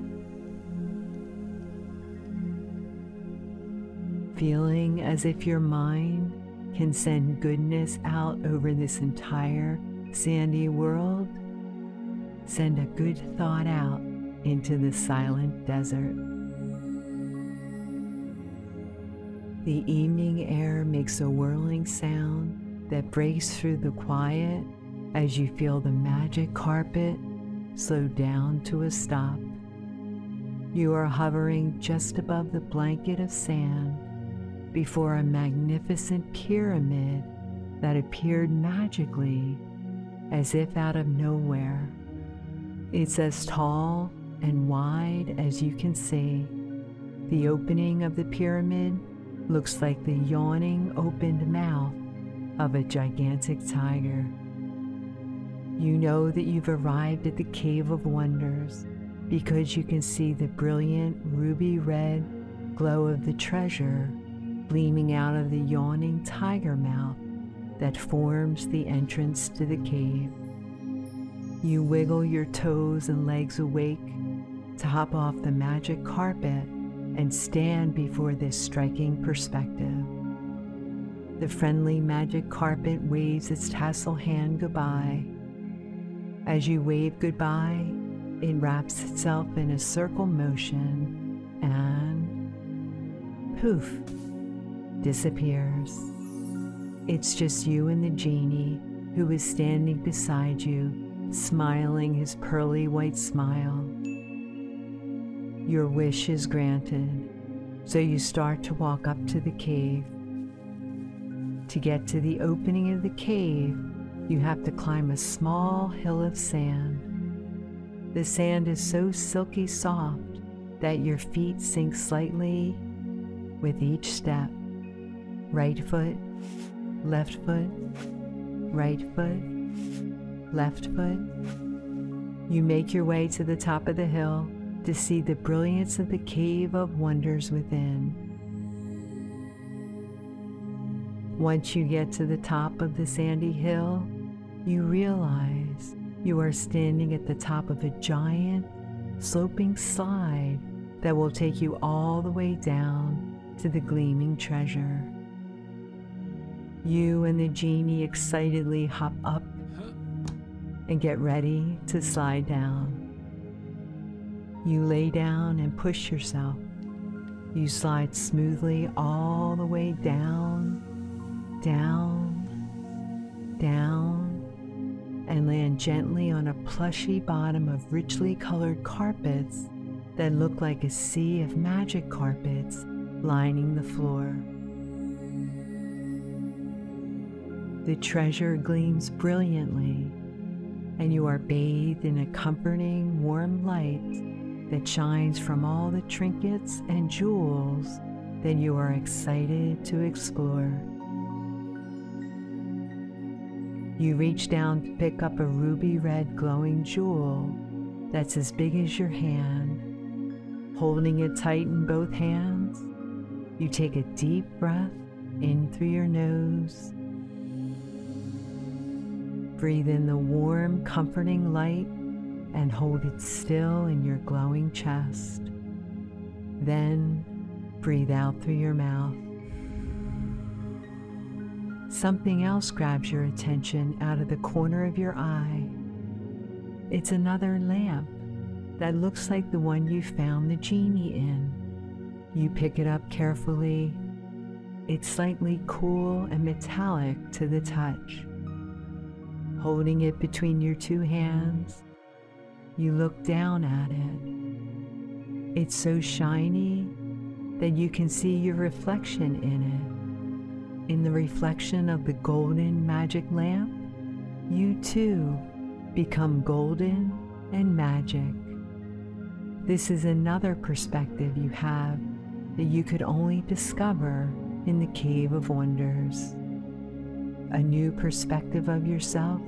Feeling as if your mind can send goodness out over this entire sandy world, send a good thought out into the silent desert. The evening air makes a whirling sound that breaks through the quiet as you feel the magic carpet slow down to a stop. You are hovering just above the blanket of sand before a magnificent pyramid that appeared magically as if out of nowhere. It's as tall and wide as you can see. The opening of the pyramid looks like the yawning opened mouth of a gigantic tiger. You know that you've arrived at the Cave of Wonders because you can see the brilliant ruby red glow of the treasure gleaming out of the yawning tiger mouth that forms the entrance to the cave. You wiggle your toes and legs awake to hop off the magic carpet and stand before this striking perspective. The friendly magic carpet waves its tassel hand goodbye. As you wave goodbye, it wraps itself in a circle motion and poof, disappears. It's just you and the genie, who is standing beside you smiling his pearly white smile. Your wish is granted, so you start to walk up to the cave. To get to the opening of the cave, you have to climb a small hill of sand. The sand is so silky soft that your feet sink slightly with each step. Right foot, left foot, right foot, left foot. You make your way to the top of the hill to see the brilliance of the cave of wonders within. Once you get to the top of the sandy hill, you realize you are standing at the top of a giant, sloping slide that will take you all the way down to the gleaming treasure. You and the genie excitedly hop up and get ready to slide down. You lay down and push yourself. You slide smoothly all the way down, down, down, and land gently on a plushy bottom of richly colored carpets that look like a sea of magic carpets lining the floor. The treasure gleams brilliantly, and you are bathed in a comforting, warm light that shines from all the trinkets and jewels that you are excited to explore. You reach down to pick up a ruby red glowing jewel that's as big as your hand. Holding it tight in both hands, you take a deep breath in through your nose. Breathe in the warm, comforting light and hold it still in your glowing chest. Then breathe out through your mouth. Something else grabs your attention out of the corner of your eye. It's another lamp that looks like the one you found the genie in. You pick it up carefully. It's slightly cool and metallic to the touch. Holding it between your two hands, you look down at it. It's so shiny that you can see your reflection in it. In the reflection of the golden magic lamp, you too become golden and magic. This is another perspective you have that you could only discover in the Cave of Wonders. A new perspective of yourself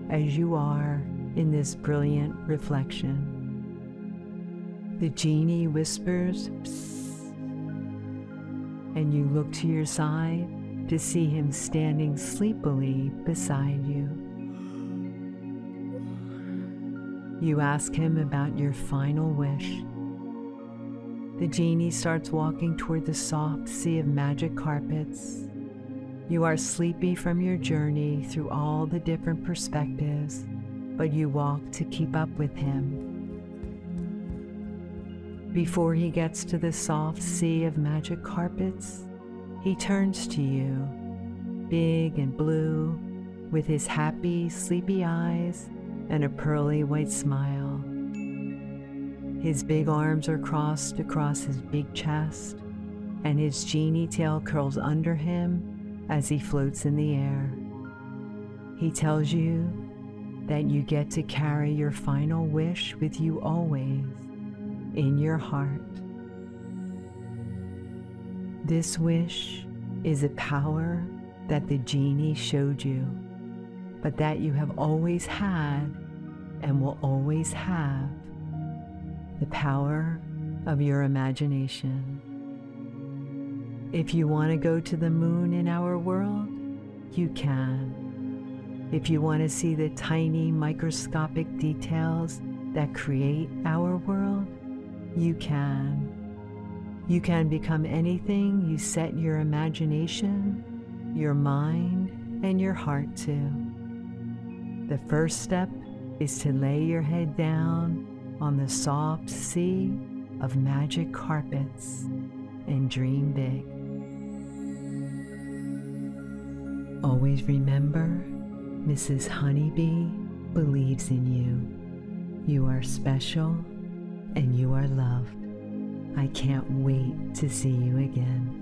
as you are in this brilliant reflection. The genie whispers, "Psst," and you look to your side to see him standing sleepily beside you. You ask him about your final wish. The genie starts walking toward the soft sea of magic carpets. You are sleepy from your journey through all the different perspectives, but you walk to keep up with him. Before he gets to the soft sea of magic carpets, he turns to you, big and blue, with his happy, sleepy eyes and a pearly white smile. His big arms are crossed across his big chest, and his genie tail curls under him as he floats in the air. He tells you that you get to carry your final wish with you always, in your heart. This wish is a power that the genie showed you, but that you have always had and will always have, the power of your imagination. If you want to go to the moon in our world, you can. If you want to see the tiny microscopic details that create our world, you can. You can become anything you set your imagination, your mind, and your heart to. The first step is to lay your head down on the soft sea of magic carpets and dream big. Always remember, Mrs. Honeybee believes in you. You are special and you are loved. I can't wait to see you again.